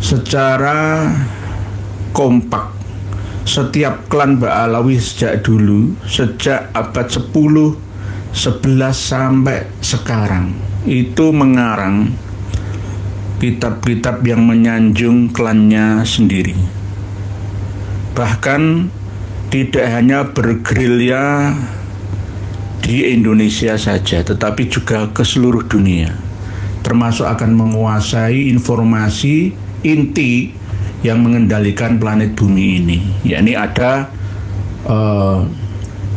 secara kompak. Setiap klan Ba'alawi sejak dulu, sejak abad 10, 11 sampai sekarang, itu mengarang kitab-kitab yang menyanjung klannya sendiri. Bahkan tidak hanya bergerilya di Indonesia saja, tetapi juga ke seluruh dunia, termasuk akan menguasai informasi inti yang mengendalikan planet bumi ini. Yakni ada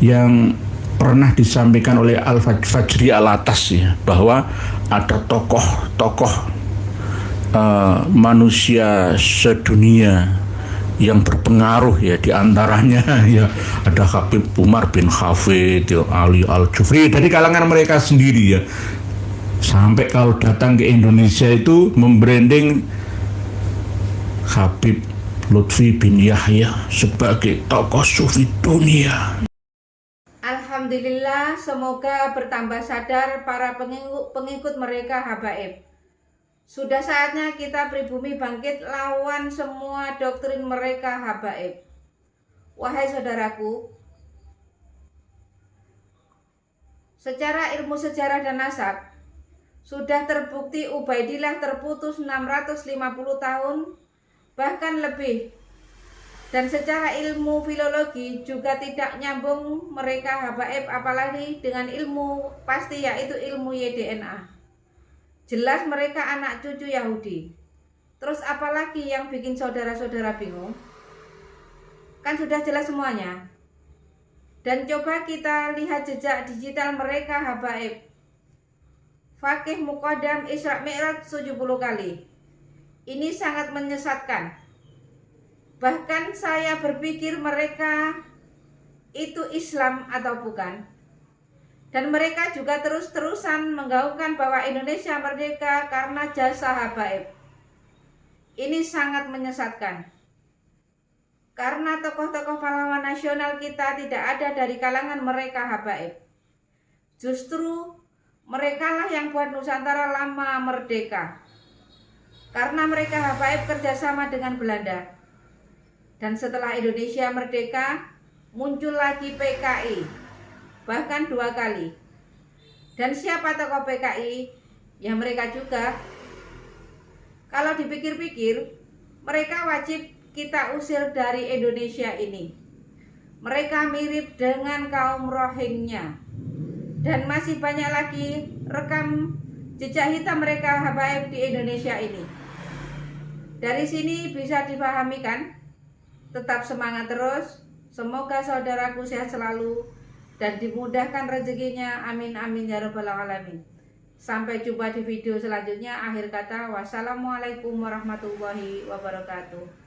yang pernah disampaikan oleh Al-Fajri Alatas ya, bahwa ada tokoh-tokoh manusia sedunia yang berpengaruh ya, diantaranya ya ada Habib Umar bin Hafid, ya, Ali Al-Jufri, dari kalangan mereka sendiri ya. Sampai kalau datang ke Indonesia itu membranding Habib Lutfi bin Yahya sebagai tokoh sufi dunia. Alhamdulillah, semoga bertambah sadar para pengikut mereka habaib. Sudah saatnya kita pribumi bangkit lawan semua doktrin mereka habaib. Wahai saudaraku, secara ilmu sejarah dan nasab, sudah terbukti Ubaidillah terputus 650 tahun, bahkan lebih. Dan secara ilmu filologi juga tidak nyambung mereka habaib, apalagi dengan ilmu pasti, yaitu ilmu YDNA. Jelas mereka anak cucu Yahudi. Terus apalagi yang bikin saudara-saudara bingung? Kan sudah jelas semuanya. Dan coba kita lihat jejak digital mereka habaib. Fakih Muqaddam Isra Mi'raj 70 kali. Ini sangat menyesatkan. Bahkan saya berpikir mereka itu Islam atau bukan. Dan mereka juga terus-terusan menggaungkan bahwa Indonesia merdeka karena jasa habaib. Ini sangat menyesatkan. Karena tokoh-tokoh pahlawan nasional kita tidak ada dari kalangan mereka habaib. Justru merekalah yang buat Nusantara lama merdeka. Karena mereka habaib kerjasama dengan Belanda. Dan setelah Indonesia merdeka, muncul lagi PKI, bahkan 2 kali. Dan siapa tokoh PKI? Ya mereka juga. Kalau dipikir-pikir, mereka wajib kita usir dari Indonesia ini. Mereka mirip dengan kaum Rohingya. Dan masih banyak lagi rekam jejak hitam mereka habaib di Indonesia ini. Dari sini bisa dipahami kan? Tetap semangat terus. Semoga saudaraku sehat selalu dan dimudahkan rezekinya. Amin amin ya rabbal alamin. Sampai jumpa di video selanjutnya. Akhir kata, wassalamualaikum warahmatullahi wabarakatuh.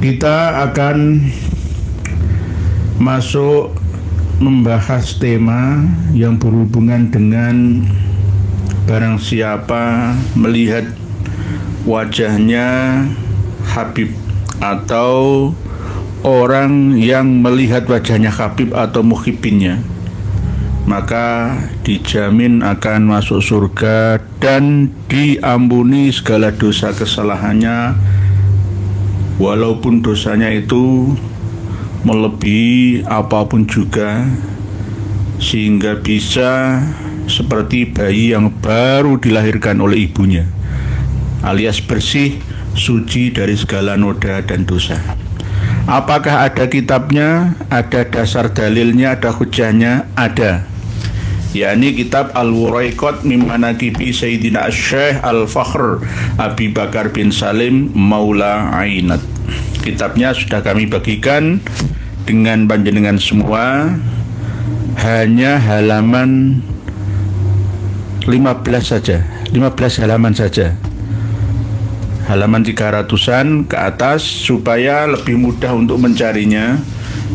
Kita akan masuk membahas tema yang berhubungan dengan barang siapa melihat wajahnya Habib atau orang yang melihat wajahnya Habib atau muhibbinnya, maka dijamin akan masuk surga dan diampuni segala dosa kesalahannya, walaupun dosanya itu melebihi apapun juga, sehingga bisa seperti bayi yang baru dilahirkan oleh ibunya, alias bersih, suci dari segala noda dan dosa. Apakah ada kitabnya? Ada dasar dalilnya? Ada hujahnya? Ada, yakni kitab Al-Wuraiqat min Manaqibi Sayyidina Syekh Al-Fakhr Abi Bakar bin Salim Maula Ainat. Kitabnya sudah kami bagikan dengan panjenengan semua, hanya halaman 15 saja, 15 halaman saja, halaman 300-an ke atas, supaya lebih mudah untuk mencarinya.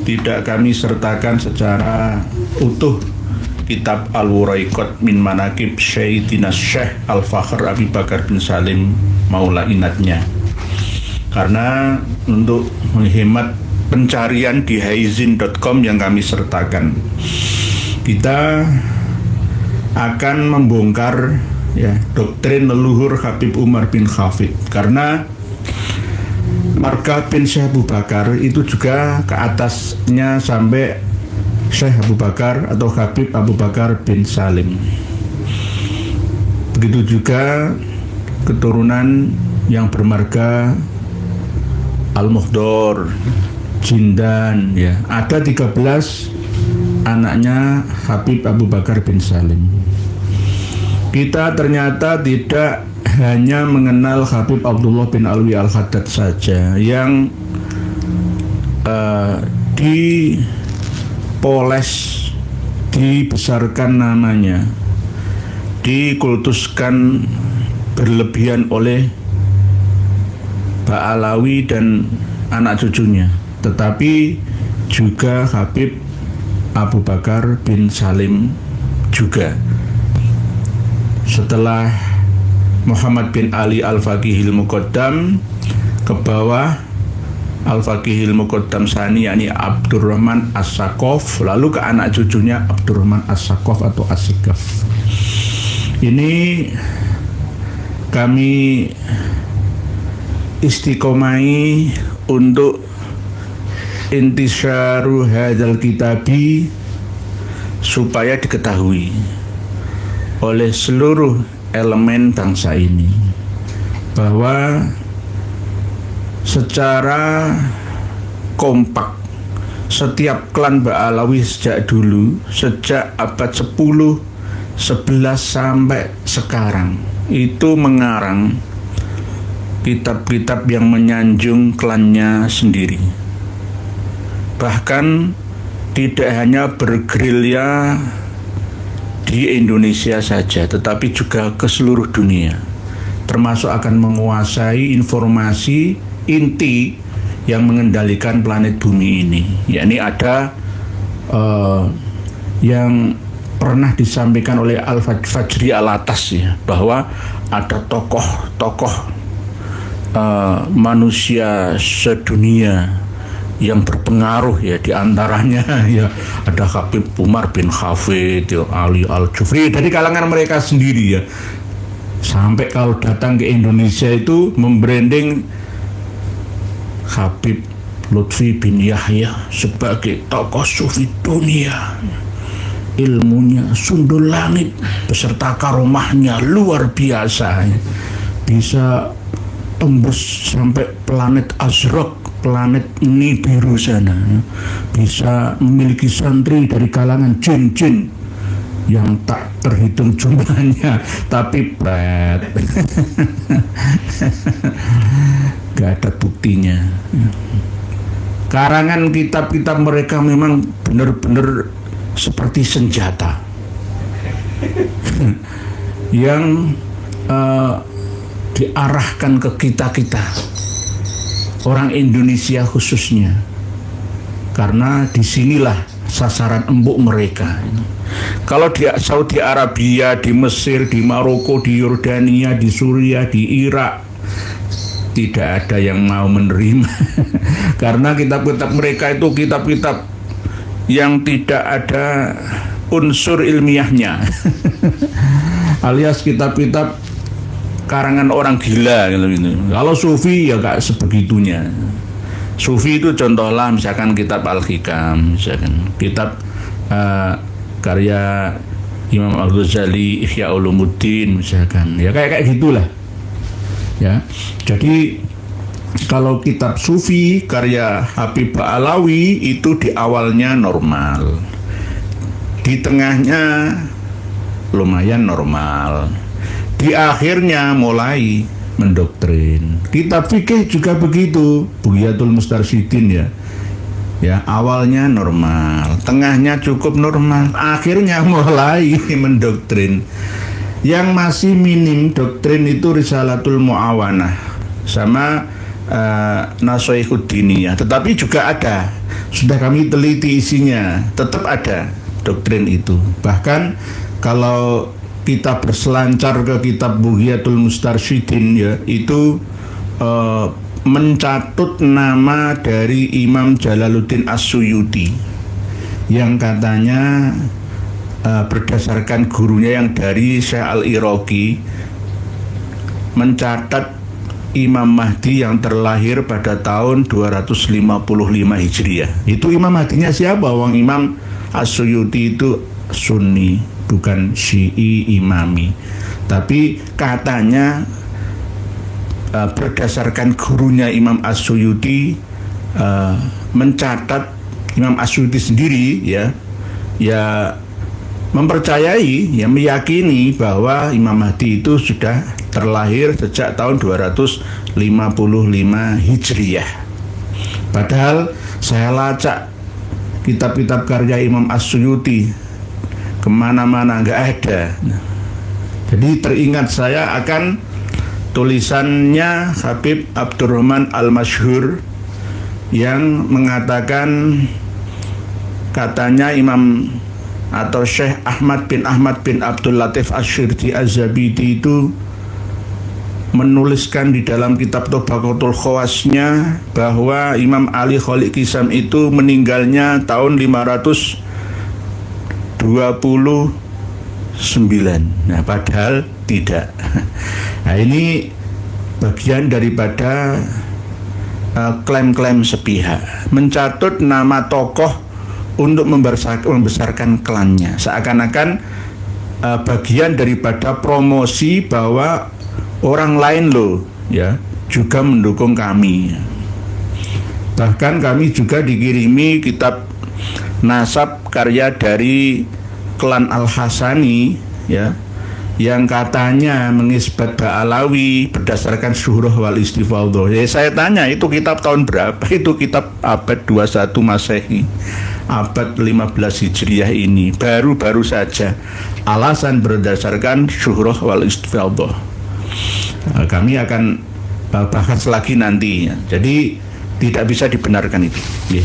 Tidak kami sertakan secara utuh kitab Al-Wuraiqat min Manaqib Sayyidina Syekh Al-Fakhr Abi Bakar bin Salim Maula Inatnya. Karena untuk menghemat pencarian di haizin.com yang kami sertakan, kita akan membongkar ya doktrin leluhur Habib Umar bin Hafid, karena marga bin Syekh Abu Bakar itu juga ke atasnya sampai Syekh Abu Bakar atau Habib Abu Bakar bin Salim. Begitu juga keturunan yang bermarga Al-Muhdor, Jindan ya. Ada 13 anaknya Habib Abu Bakar bin Salim. Kita ternyata tidak hanya mengenal Habib Abdullah bin Alwi Al-Haddad saja yang dipoles, dibesarkan namanya, dikultuskan berlebihan oleh Pak Alawi dan anak cucunya, tetapi juga Habib Abu Bakar bin Salim juga. Setelah Muhammad bin Ali Al-Faqihil Muqaddam, ke bawah Al-Faqihil Muqaddam Sani yakni Abdurrahman As-Saqaf, lalu ke anak cucunya Abdurrahman As-Saqaf atau As-Sikaf. Ini kami istiqomai untuk intisyaru hadzal kitabi supaya diketahui oleh seluruh elemen bangsa ini bahwa secara kompak setiap klan Ba'alawi sejak dulu, sejak abad 10, 11 sampai sekarang itu mengarang kitab-kitab yang menyanjung klannya sendiri. Bahkan tidak hanya bergerilya di Indonesia saja, tetapi juga ke seluruh dunia, termasuk akan menguasai informasi inti yang mengendalikan planet bumi ini. Yakni ada yang pernah disampaikan oleh Al-Fajri Al-Atas ya, bahwa ada tokoh-tokoh manusia sedunia yang berpengaruh ya, diantaranya ya ada Habib Umar bin Hafid, ya, Ali Al-Jufri, dari kalangan mereka sendiri ya. Sampai kalau datang ke Indonesia itu membranding Habib Lutfi bin Yahya sebagai tokoh sufi dunia. Ilmunya sundul langit beserta karomahnya luar biasa, bisa tembus sampai planet Azraq, planet Nibiru sana, bisa memiliki santri dari kalangan jin-jin yang tak terhitung jumlahnya, tapi pret gak ada buktinya. Karangan kitab-kitab mereka memang benar-benar seperti senjata yang diarahkan ke kita-kita orang Indonesia khususnya, karena disinilah sasaran empuk mereka. Kalau di Saudi Arabia, di Mesir, di Maroko, di Yordania, di Suriah, di Irak, tidak ada yang mau menerima karena kitab-kitab mereka itu kitab-kitab yang tidak ada unsur ilmiahnya alias kitab-kitab karangan orang gila gitu. Kalau sufi ya gak sebegitunya. Sufi itu contohlah misalkan kitab Al-Hikam, misalkan kitab karya Imam Al-Ghazali Ihya Ulumuddin, misalkan ya kayak gitulah ya. Jadi kalau kitab sufi karya Habib Ba'alawi itu di awalnya normal, di tengahnya lumayan normal, di akhirnya mulai mendoktrin. Kitab fikih juga begitu, Bugyatul Mustarsyidin ya. Ya, awalnya normal, tengahnya cukup normal, akhirnya mulai mendoktrin. Yang masih minim doktrin itu Risalatul Mu'awanah sama Nasaihuddiniyah, tetapi juga ada, sudah kami teliti isinya, tetap ada doktrin itu. Bahkan kalau kita berselancar ke kitab Bughiyatul Mustarsyidin ya, itu mencatut nama dari Imam Jalaluddin As-Suyuti yang katanya berdasarkan gurunya yang dari Syekh Al-Iraqi mencatat Imam Mahdi yang terlahir pada tahun 255 Hijriah. Itu Imam Mahdinya siapa? Wong Imam As-Suyuti itu Sunni, bukan Syi'i Imami. Tapi katanya berdasarkan gurunya Imam As-Suyuti mencatat Imam As-Suyuti sendiri ya mempercayai, ya meyakini bahwa Imam Mahdi itu sudah terlahir sejak tahun 255 Hijriah. Padahal saya lacak kitab-kitab karya Imam As-Suyuti, kemana-mana nggak ada. Jadi teringat saya akan tulisannya Habib Abdurrahman Al-Masyhur yang mengatakan katanya Imam atau Syekh Ahmad bin Abdul Latif Asy-Syirzi Az-Zabidi itu menuliskan di dalam kitab Tabaqatul Khawasnya bahwa Imam Ali Khaliq Kisam itu meninggalnya tahun 529. Nah, padahal tidak. Nah, ini bagian daripada klaim-klaim sepihak, mencatut nama tokoh untuk membesarkan klannya, seakan-akan bagian daripada promosi bahwa orang lain loh ya juga mendukung kami. Bahkan kami juga dikirimi kitab nasab karya dari klan Al-Hasani ya, yang katanya mengisbat Ba'alawi berdasarkan Syuhrah wal Istifadhah. Ya, saya tanya, itu kitab tahun berapa? Itu kitab abad 21 Masehi, abad 15 Hijriah ini. Baru-baru saja. Alasan berdasarkan Syuhrah wal Istifadhah. Kami akan bahas lagi nanti. Jadi tidak bisa dibenarkan itu. Ya.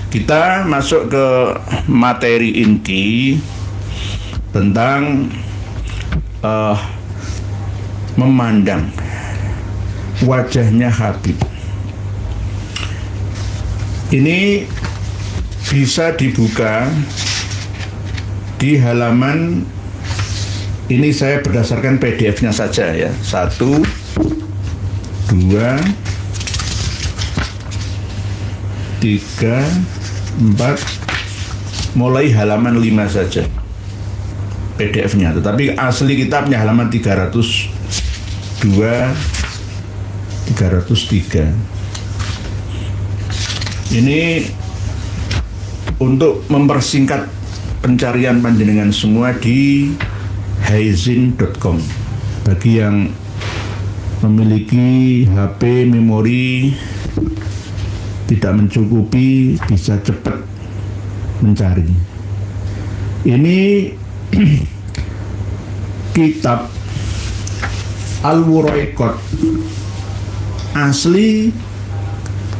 Kita masuk ke materi inti tentang memandang wajahnya Habib. Ini bisa dibuka di halaman ini, saya berdasarkan PDF-nya saja ya. 1, 2, 3, 4, mulai halaman 5 saja PDF-nya, tetapi asli kitabnya halaman 302, 303. Ini untuk mempersingkat pencarian panjenengan semua di haizin.com. Bagi yang memiliki HP memori tidak mencukupi, bisa cepat mencari. Ini kitab Al-Wuraiqat asli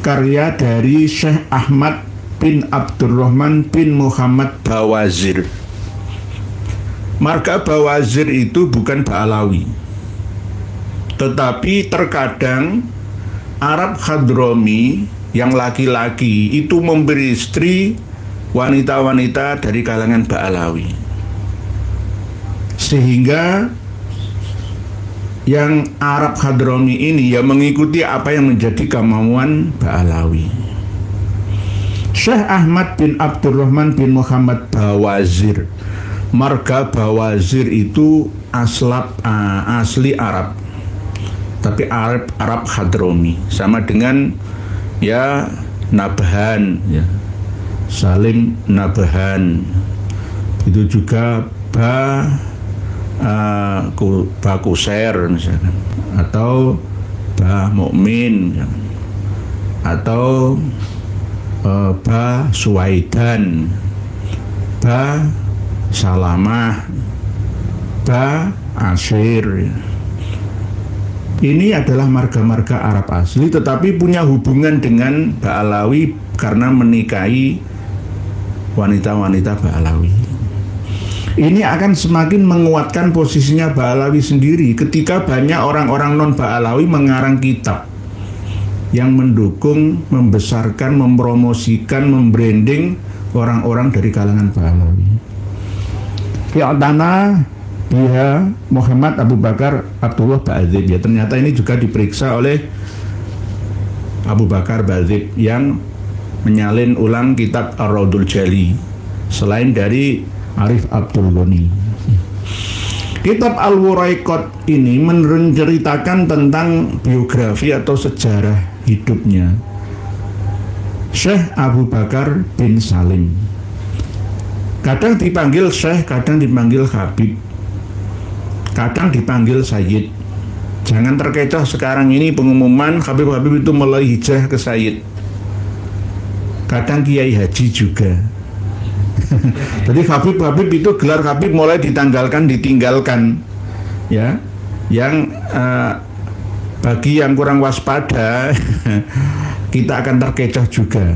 karya dari Syekh Ahmad bin Abdurrahman bin Muhammad Bawazir. Marga Bawazir itu bukan Ba'alawi, tetapi terkadang Arab Hadrami yang laki-laki itu memberi istri wanita-wanita dari kalangan Ba'alawi, sehingga yang Arab Hadrami ini ya mengikuti apa yang menjadi kemauan Ba'alawi. Syekh Ahmad bin Abdurrahman bin Muhammad Bawazir, marga Bawazir itu asli Arab, tapi Arab Hadrami, sama dengan ya Nabhan ya, Salim Nabhan, itu juga Bakuser misalkan, atau Mukmin ya, atau Suwaidan, Salamah, Asyir. Ini adalah marga-marga Arab asli, tetapi punya hubungan dengan Ba'alawi karena menikahi wanita-wanita Ba'alawi. Ini akan semakin menguatkan posisinya Ba'alawi sendiri ketika banyak orang-orang non-Ba'alawi mengarang kitab yang mendukung, membesarkan, mempromosikan, membranding orang-orang dari kalangan Ba'alawi. Fi'atana biha Muhammad Abu Bakar Abdullah Ba'adzib. Ya, ternyata ini juga diperiksa oleh Abu Bakar Ba'adzib yang menyalin ulang kitab Ar-Raudul Jali selain dari Arif Abdul Ghani. Kitab Al-Wuraiqat ini menceritakan tentang biografi atau sejarah hidupnya Syekh Abu Bakar bin Salim. Kadang dipanggil Syekh, kadang dipanggil Habib, kadang dipanggil Sayyid. Jangan terkecoh sekarang ini pengumuman Habib-Habib itu mulai hijrah ke Sayyid. Kadang Kiai Haji juga. Jadi Habib-Habib itu gelar Habib mulai ditinggalkan, ya. Yang bagi yang kurang waspada kita akan terkecoh juga.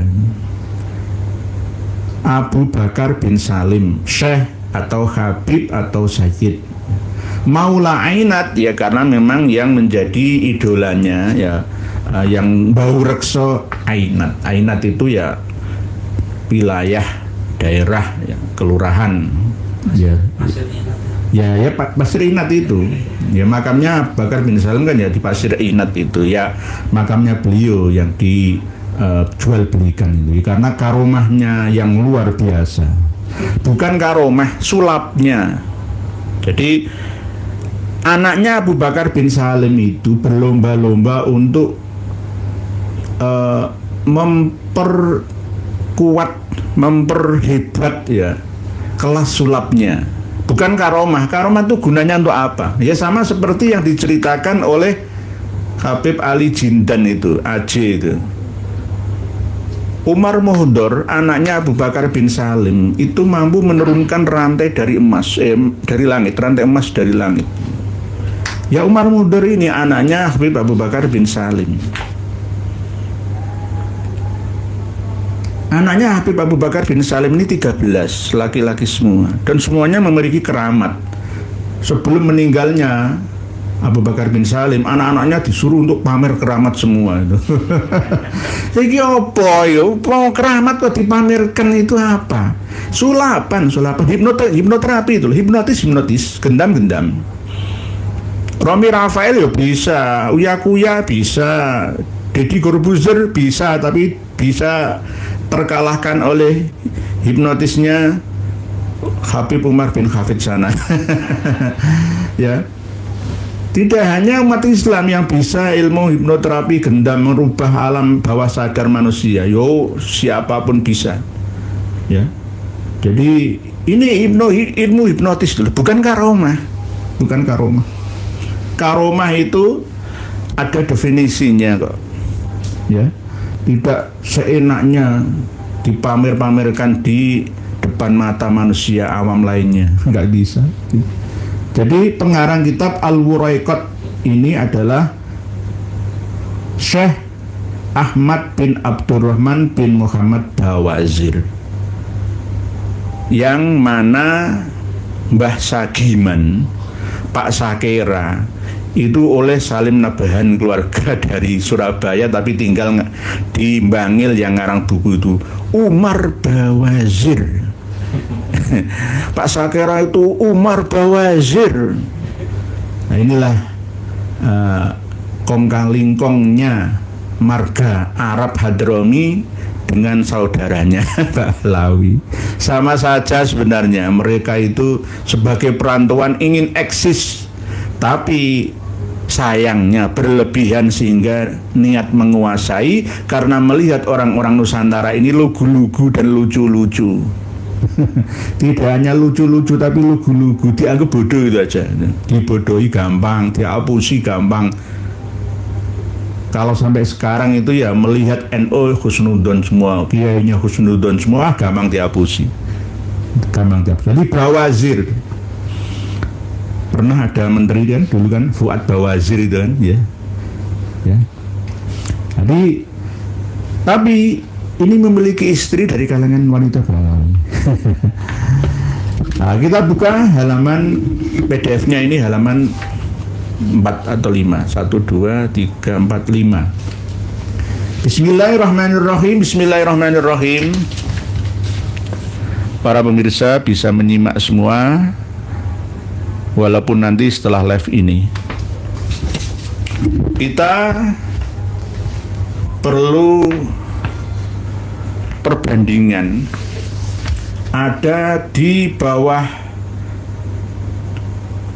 Abu Bakar bin Salim, Syekh atau Habib atau Sayyid. Maula Ainat, ya karena memang yang menjadi idolanya ya yang bau rekso Ainat. Ainat itu ya wilayah, daerah, ya, kelurahan, ya Pasir Inat itu, ya makamnya Bakar bin Salim kan ya di Pasir Inat itu, ya makamnya beliau yang dijual belikan itu, karena karomahnya yang luar biasa, bukan karomah, sulapnya. Jadi anaknya Abu Bakar bin Salim itu berlomba-lomba untuk memperhebat ya kelas sulapnya, bukan karomah. Karomah itu gunanya untuk apa? Ya sama seperti yang diceritakan oleh Habib Ali Jindan itu, AJ itu. Umar Muhdor, anaknya Abu Bakar bin Salim, itu mampu menurunkan rantai dari emas, dari langit, rantai emas dari langit. Ya Umar Muhdor ini anaknya Habib Abu Bakar bin Salim. Anaknya Habib Abu Bakar bin Salim ini 13, laki-laki semua, dan semuanya memiliki keramat. Sebelum meninggalnya Abu Bakar bin Salim, anak-anaknya disuruh untuk pamer keramat semua itu. Jadi apa ya? Keramat kok dipamerkan itu apa? Sulapan, hipnoterapi itu, hipnotis, gendam. Romi Rafael ya bisa, Uya Kuya bisa, Deddy Corbuzier bisa, tapi bisa terkalahkan oleh hipnotisnya Habib Umar bin Hafid sana. Ya, tidak hanya umat Islam yang bisa ilmu hipnoterapi gendam merubah alam bawah sadar manusia, siapapun bisa. Ya, jadi ini ilmu hipnotis dulu, bukan karomah. Karomah itu ada definisinya kok. Ya, tidak seenaknya dipamer-pamerkan di depan mata manusia awam lainnya, nggak bisa. Jadi pengarang kitab Al-Wuraiqat ini adalah Syekh Ahmad bin Abdurrahman bin Muhammad Bawazir, yang mana Mbah Sagiman, Pak Sakera itu oleh Salim Nabahan, keluarga dari Surabaya tapi tinggal di Bangil, yang ngarang buku itu Umar Bawazir. Pak Sakera itu Umar Bawazir. Nah inilah kongkang lingkongnya marga Arab Hadrami dengan saudaranya Ba'alawi. Sama saja sebenarnya, mereka itu sebagai perantauan ingin eksis, tapi sayangnya berlebihan sehingga niat menguasai karena melihat orang-orang Nusantara ini lugu-lugu dan lucu-lucu. Tidak hanya lucu-lucu tapi lugu-lugu, dianggap bodoh itu aja, dibodohi gampang, diapusi gampang. Kalau sampai sekarang itu ya melihat NU husnudon semua, kiainya husnudon semua, gampang diapusi. Jadi Bawazir, pernah ada menteri kan dulu kan, Fuad Bawazir itu kan, ya. Jadi tapi ini memiliki istri dari kalangan wanita Ba'alawi. Nah, kita buka halaman PDF-nya ini halaman 4 atau 5. 1, 2, 3, 4, 5. Bismillahirrahmanirrahim. Bismillahirrahmanirrahim. Para pemirsa bisa menyimak semua walaupun nanti setelah live ini. Kita perlu perbandingan ada di bawah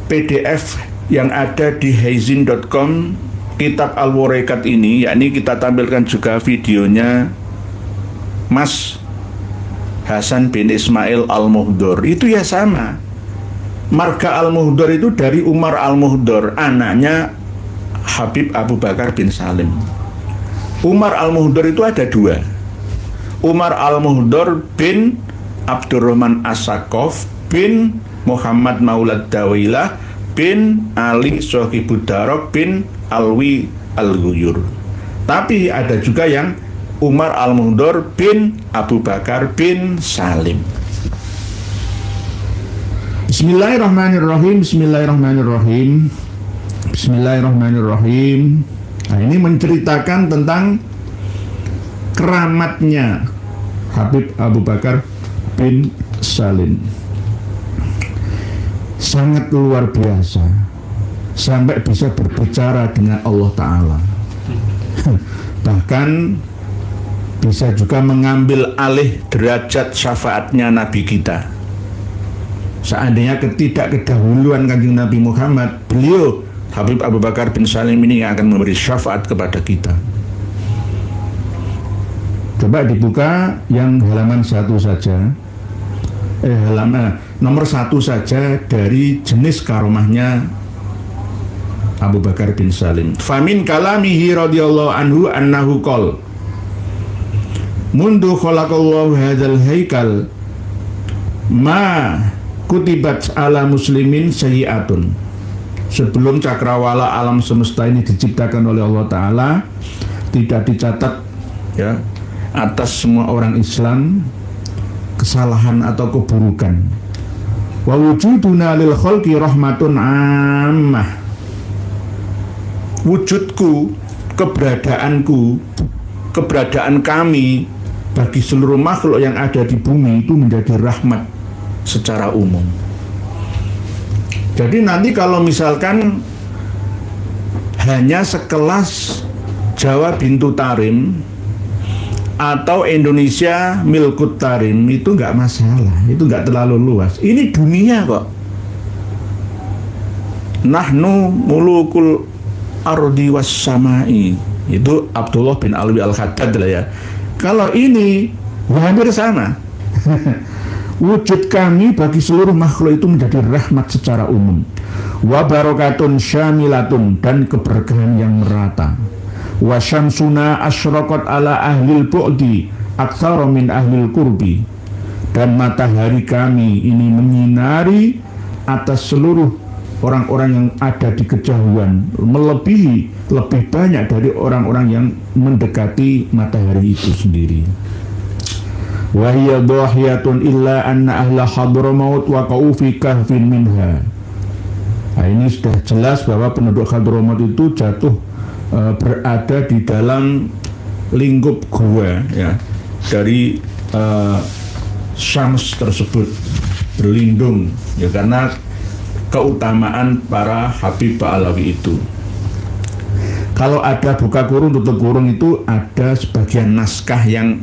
PDF yang ada di haizin.com kitab Al-Warekat ini, yakni kita tampilkan juga videonya Mas Hasan bin Ismail Al-Muhdor. Itu ya sama, marga Al-Muhdor itu dari Umar Al-Muhdor, anaknya Habib Abu Bakar bin Salim. Umar Al-Muhdor itu ada dua, Umar Al-Muhdor bin Abdurrahman As-Sakaf bin Muhammad Maulad Dawilah bin Ali Sohibud Darok bin Alwi Al-Ghuyur. Tapi ada juga yang Umar Al-Muhdor bin Abu Bakar bin Salim. Bismillahirrahmanirrahim. Bismillahirrahmanirrahim. Bismillahirrahmanirrahim. Nah, ini menceritakan tentang keramatnya Habib Abu Bakar bin Salim. Sangat luar biasa, sampai bisa berbicara dengan Allah Ta'ala. Bahkan bisa juga mengambil alih derajat syafaatnya Nabi kita. Seandainya ketidakdahuluan Kanjeng Nabi Muhammad, beliau Habib Abu Bakar bin Salim ini yang akan memberi syafaat kepada kita. Coba dibuka yang halaman 1 saja. Halaman nomor 1 saja dari jenis karomahnya Abu Bakar bin Salim. Famin kalamihi radhiyallahu anhu annahu qol mundu khalaqallahu hadzal haikal ma kutibat ala muslimin sayyi'atun. Sebelum cakrawala alam semesta ini diciptakan oleh Allah Ta'ala, tidak dicatat ya atas semua orang Islam kesalahan atau keburukan. Wa wujuduna lil khalqi rahmatun ammah. Wujudku, keberadaanku, keberadaan kami bagi seluruh makhluk yang ada di bumi itu menjadi rahmat secara umum. Jadi nanti kalau misalkan hanya sekelas Jawa Bintu Tarim atau Indonesia Milkut Tarim itu nggak masalah, itu nggak terlalu luas. Ini dunia kok. Nahnu mulukul ardi was samai, itu Abdullah bin Alwi Al-Haddad lah ya. Kalau ini hampir sama. Wujud kami bagi seluruh makhluk itu menjadi rahmat secara umum. Wa barakatun syamilatun, dan keberkahan yang merata. Wa syamsuna asyraqat ala ahlil bu'di aktsara min ahlil qurbi. Dan matahari kami ini menyinari atas seluruh orang-orang yang ada di kejauhan, melebihi lebih banyak dari orang-orang yang mendekati matahari itu sendiri. Wa hiya dhahiyatun illa anna ahla Hadramaut waqa'u fi kahfin minha. Nah, ini sudah jelas bahwa penduduk Hadramaut itu jatuh berada di dalam lingkup gua ya, dari Syams tersebut, berlindung ya, karena keutamaan para Habib Ba'alawi itu. Kalau ada buka kurung tutup kurung itu ada sebagian naskah yang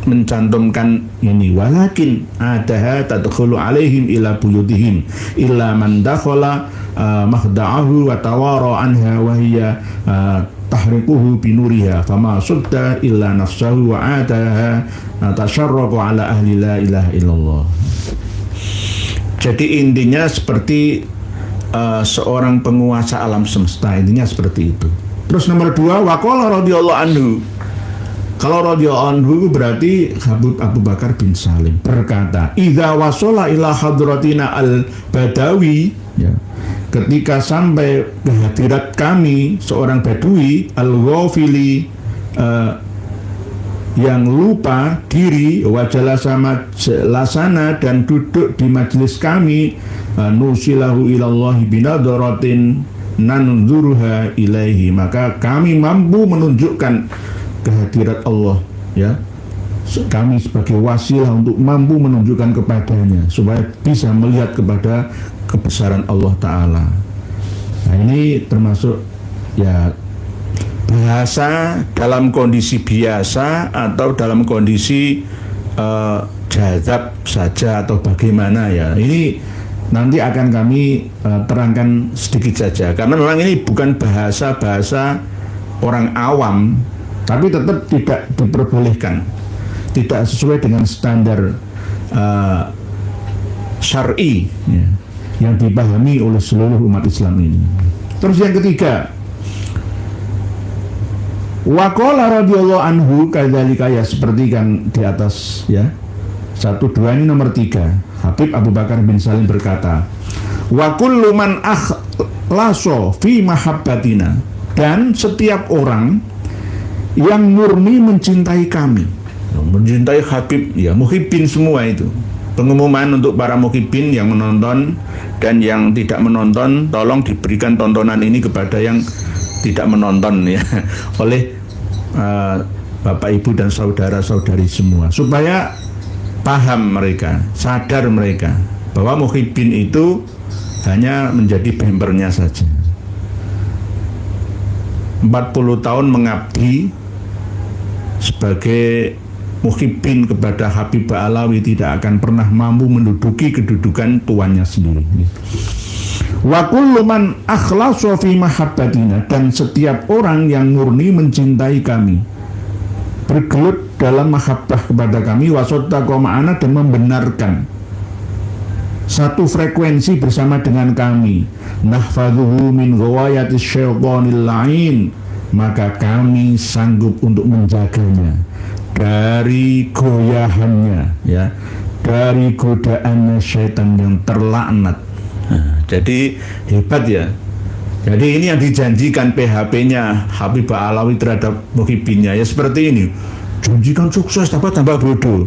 mencantumkan ini, walakin adaha tadkhulu alaihim ila buyutihim illa man dakhala makhda'ahu wa tawara anha wa hiya tahriquhu binuriha fama sudda illa nafsahu wa ataha tasharraqu ala ahli la ilaha illallah. Jadi intinya seperti seorang penguasa alam semesta, intinya seperti itu. Terus nomor 2, waqala radhiyallahu anhu. Kalau radhiyallahu anhu berarti Habib Abu Bakar bin Salim berkata, idza wasala ila hadratina al-badawi ya, ketika sampai ke hadirat kami seorang badui al-ghafili yang lupa diri wajala sama lasana dan duduk di majelis kami nusilahu ilallahi binadaratin nanzuruha ilaihi, maka kami mampu menunjukkan kehadirat Allah, ya. Kami sebagai wasilah untuk mampu menunjukkan kepadanya supaya bisa melihat kepada kebesaran Allah Ta'ala. Nah, ini termasuk ya bahasa dalam kondisi biasa atau dalam kondisi jazab saja atau bagaimana, ya. Ini nanti akan kami terangkan sedikit saja karena memang ini bukan bahasa-bahasa orang awam, tapi tetap tidak diperbolehkan, tidak sesuai dengan standar syar'i, ya, yang dipahami oleh seluruh umat Islam ini. Terus yang ketiga, waqala radhiyallahu anhu kadzalika, ya seperti kan di atas, ya. 1, 2 ini nomor 3. Habib Abu Bakar bin Salim berkata, wa kullu man akhlaso fi mahabbatina, dan setiap orang yang murni mencintai kami, mencintai Habib, ya muhibbin semua itu. Pengumuman untuk para muhibbin yang menonton dan yang tidak menonton, tolong diberikan tontonan ini kepada yang tidak menonton, ya, oleh Bapak Ibu dan saudara-saudari semua, supaya paham mereka, sadar mereka bahwa muhibbin itu hanya menjadi bempernya saja. 40 tahun mengabdi sebagai muhibbin kepada Habib Ba'alawi tidak akan pernah mampu menduduki kedudukan tuannya sendiri. Wa kullu man akhlasa fi mahabbatina, dan setiap orang yang murni mencintai kami, bergelut dalam mahabbah kepada kami, wasottaqa ma'ana, dan membenarkan satu frekuensi bersama dengan kami, nahfadhuhu min ghawayatis syaitanil la'in, maka kami sanggup untuk menjaganya dari goyahannya, ya, dari godaannya syaitan yang terlaknat. Jadi hebat, ya. Jadi ini yang dijanjikan PHP-nya Habib Ba'alawi terhadap muhibbinnya, ya seperti ini. Janjikan sukses, tambah bodoh.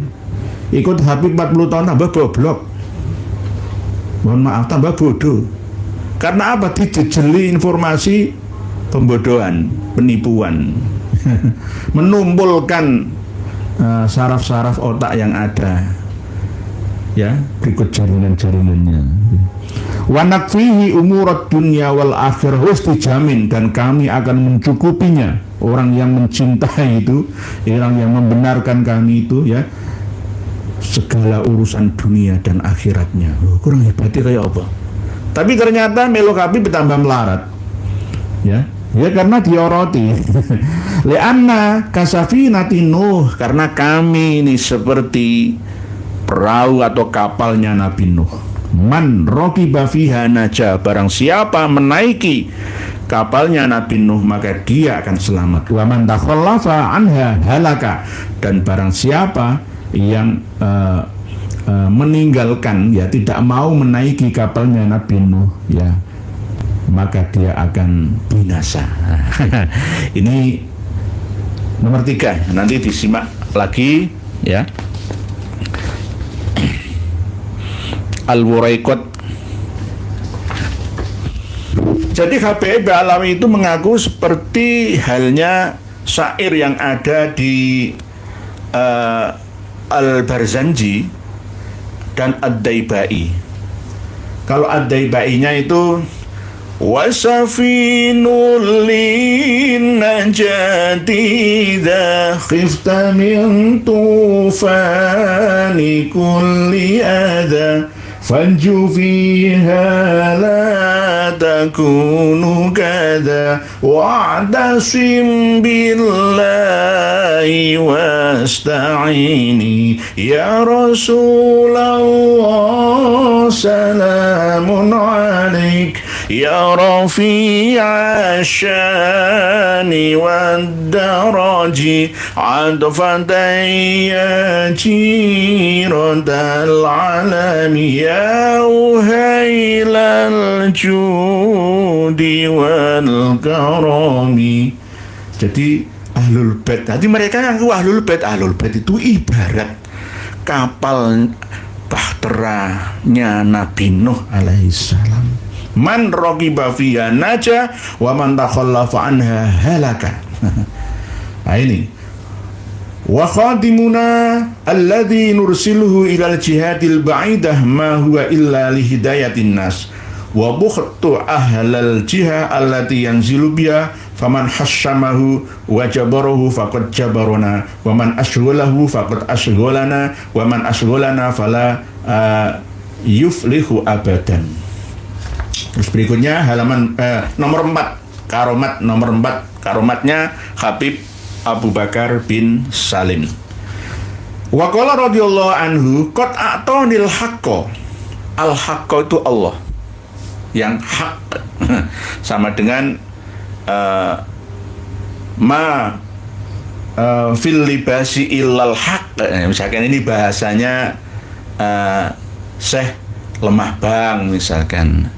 Ikut Habib 40 tahun tambah goblok. Mohon maaf, tambah bodoh. Karena apa? Dijejeli informasi pembodohan, penipuan. Menumpulkan saraf-saraf otak yang ada, ya, berikut jaringan-jaringannya. Wa nakfihi umurat dunya wal akhirah, harus dijamin, dan kami akan mencukupinya. Orang yang mencintai itu, orang yang membenarkan kami itu, ya, segala urusan dunia dan akhiratnya. Kurang hebatnya kayak apa? Tapi ternyata melo Habib bertambah melarat, ya. Ya karena dioroti. Lianna kasafinati Nuh, karena kami ini seperti perahu atau kapalnya Nabi Nuh. Man rokiba fiha naja, barang siapa menaiki kapalnya Nabi Nuh maka dia akan selamat. Wa man takhallafa anha halaka, dan barang siapa yang meninggalkan, ya tidak mau menaiki kapalnya Nabi Nuh, ya, maka dia akan binasa. Ini nomor 3, nanti disimak lagi, ya. Al-Wuraiqat. Jadi Habib Ba'alawi itu mengaku seperti halnya syair yang ada di Al-Barzanji dan Ad-Daibai. Kalau Ad-Daibainya itu wasafinul linnajati idza khifta min tufani kulli adha fanju fiha la takunu kada wa'tasim billahi wasta'ini ya Rasulullah salamun alaik ya rafi'a syani wad daraji adfatan ya jiradal alami ya uhailal judi wal karami. Jadi Ahlul Bait. Jadi mereka yang Ahlul Bait. Ahlul Bait itu ibarat kapal bahteranya Nabi Nuh alaihissalam. Man raqiba fiha naja wa man takhallafa anha halaka. Nah ini. Wa khadimuna alladhi nursiluhu ilal jihadil ba'idah ma huwa illa li hidayatin nas wa bukhtu ahlal jihad allati yanzilu biha faman hasyamahu wa jabarahu faqad jabarana wa man ashghalahu faqad ashghalana wa man ashghalana fala yuflihu abadan. Terus berikutnya halaman nomor 4, karomat nomor 4, karomatnya Habib Abu Bakar bin Salim. Wa qala radhiyallahu anhu qad a'tanil haqqo. Al haqqo itu Allah. Yang hak sama dengan ma fil libasi illal haq. Misalkan ini bahasanya Syekh Lemah Bang misalkan.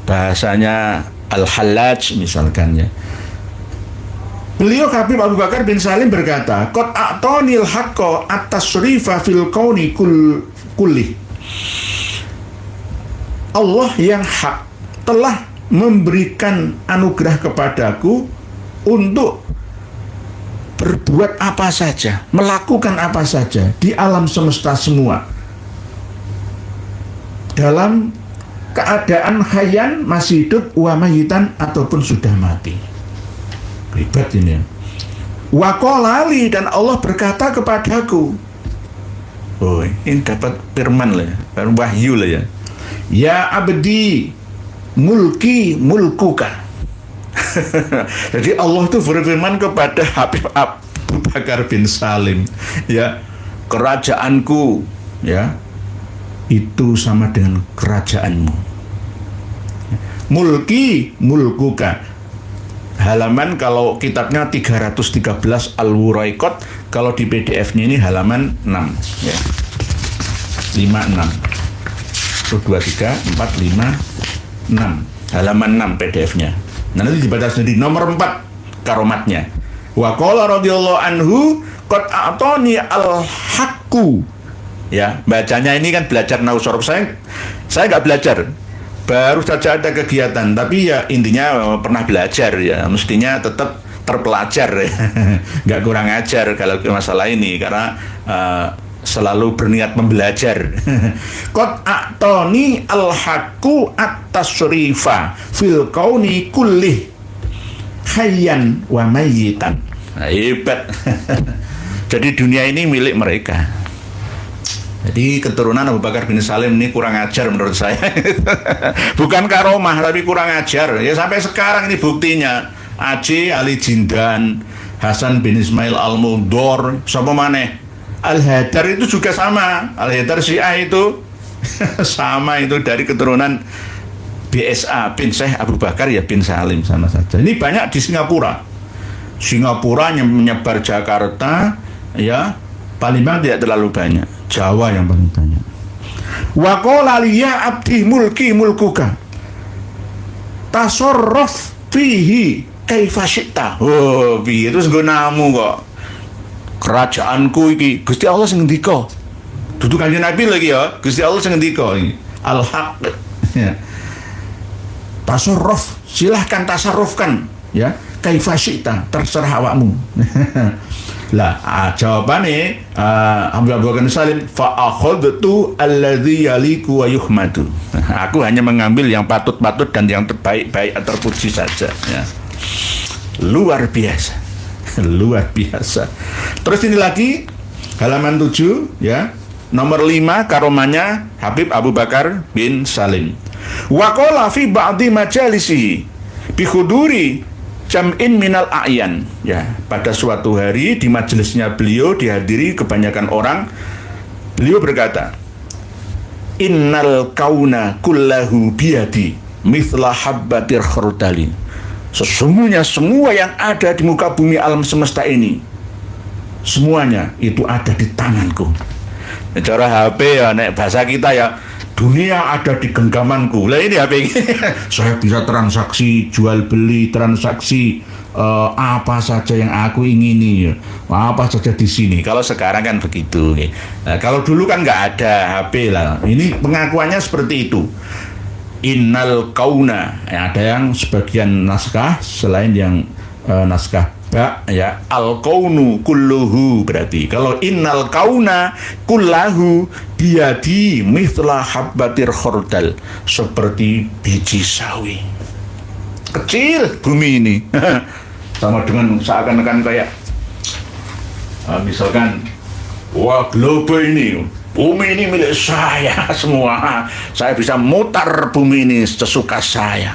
Bahasanya Al-Hallaj misalkan ya. Beliau Habib Abu Bakar bin Salim berkata, qad a'tanil haqqo at-tasrifa fil kauni kulli. Allah yang hak telah memberikan anugerah kepadaku untuk berbuat apa saja, melakukan apa saja di alam semesta semua. Dalam keadaan hayyan, masih hidup, wa mayitan, ataupun sudah mati. Ribet ini ya. Wa qalali, dan Allah berkata kepadaku. Oh, ini dapat firman lah ya, wahyu lah ya. Ya abdi, mulki mulkuka. Jadi Allah itu berfirman kepada Habib Abu Bakar bin Salim, ya, kerajaanku ya itu sama dengan kerajaanmu. Mulki mulkuka. Halaman kalau kitabnya 313 Al-Wuraiqat, kalau di PDF-nya ini halaman 6 ya. 56. 1 2 3 4 5 6. Halaman 6 PDF-nya. Nah, nanti dibaca sendiri. Nomor 4 karomatnya. Wa qala radhiyallahu anhu qad a'tani al-haqqu. Ya, bacanya ini kan belajar nahwu shorof. Saya nggak belajar. Baru saja ada kegiatan, tapi ya intinya pernah belajar ya, mestinya tetap terpelajar ya. Nggak kurang ajar kalau masalah ini, karena selalu berniat membelajar. Qad a'tani al-haqqu at-tasrifa fil kauni kullih hayyan wa mayyitan. Nah, hebat. Jadi dunia ini milik mereka. Jadi keturunan Abu Bakar bin Salim ini kurang ajar menurut saya. Bukan karomah, tapi kurang ajar. Ya sampai sekarang ini buktinya. Aceh Ali Jindan, Hasan bin Ismail Al-Mudor, siapa maneh? Al-Hadar itu juga sama. Al-Hadar Syiah itu sama, itu dari keturunan BSA bin Syekh Abu Bakar ya bin Salim, sama saja. Ini banyak di Singapura. Singapura yang menyebar Jakarta ya, Palembang tidak terlalu banyak. Jawa yang paling banyak. Wa qala liya abdi mulki mulkuka tasarruf fihi kaifa syi'ta. Oh, piye terus gunamu kok. Kerajaanku iki Gusti Allah sing ngendika. Dudu Kanjeng Nabi lagi ya, Gusti Allah sing ngendika iki. Al-haq. Ya. Tasarruf, silahkan tasarrufkan ya. Kaifa syi'ta, terserah awakmu. Lah, jawabannya Abu Bakar Salim, fa akhadtu alladzi yaliku wa yuhmadu. Aku hanya mengambil yang patut-patut dan yang terbaik-baik atau terpuji saja ya. Luar biasa. Luar biasa. Terus ini lagi halaman 7 ya. Nomor 5 karomanya Habib Abu Bakar bin Salim. Wa qala fi ba'di majalisi bi khuduri jam'in minal a'yan ya, pada suatu hari di majelisnya beliau dihadiri kebanyakan orang, beliau berkata, innal kauna kullahu biyadi mithla habbatir khardali. Sesungguhnya semua yang ada di muka bumi alam semesta ini, semuanya itu ada di tanganku. Cara HP ya, nek bahasa kita ya, dunia ada di genggamanku. Lah ini HP ini. Saya bisa transaksi jual beli, transaksi apa saja yang aku ingini, apa saja di sini. Kalau sekarang kan begitu. Nah, kalau dulu kan nggak ada HP lah. Ini pengakuannya seperti itu. Innal kauna. Ada yang sebagian naskah selain yang naskah ya, al kaunu kulluhu, berarti kalau innal kauna kullahu biadi mithla habbatir khordal, seperti biji sawi kecil bumi ini. Sama dengan seakan-akan kayak misalkan, wah, globe ini, bumi ini milik saya semua, saya bisa mutar bumi ini sesuka saya.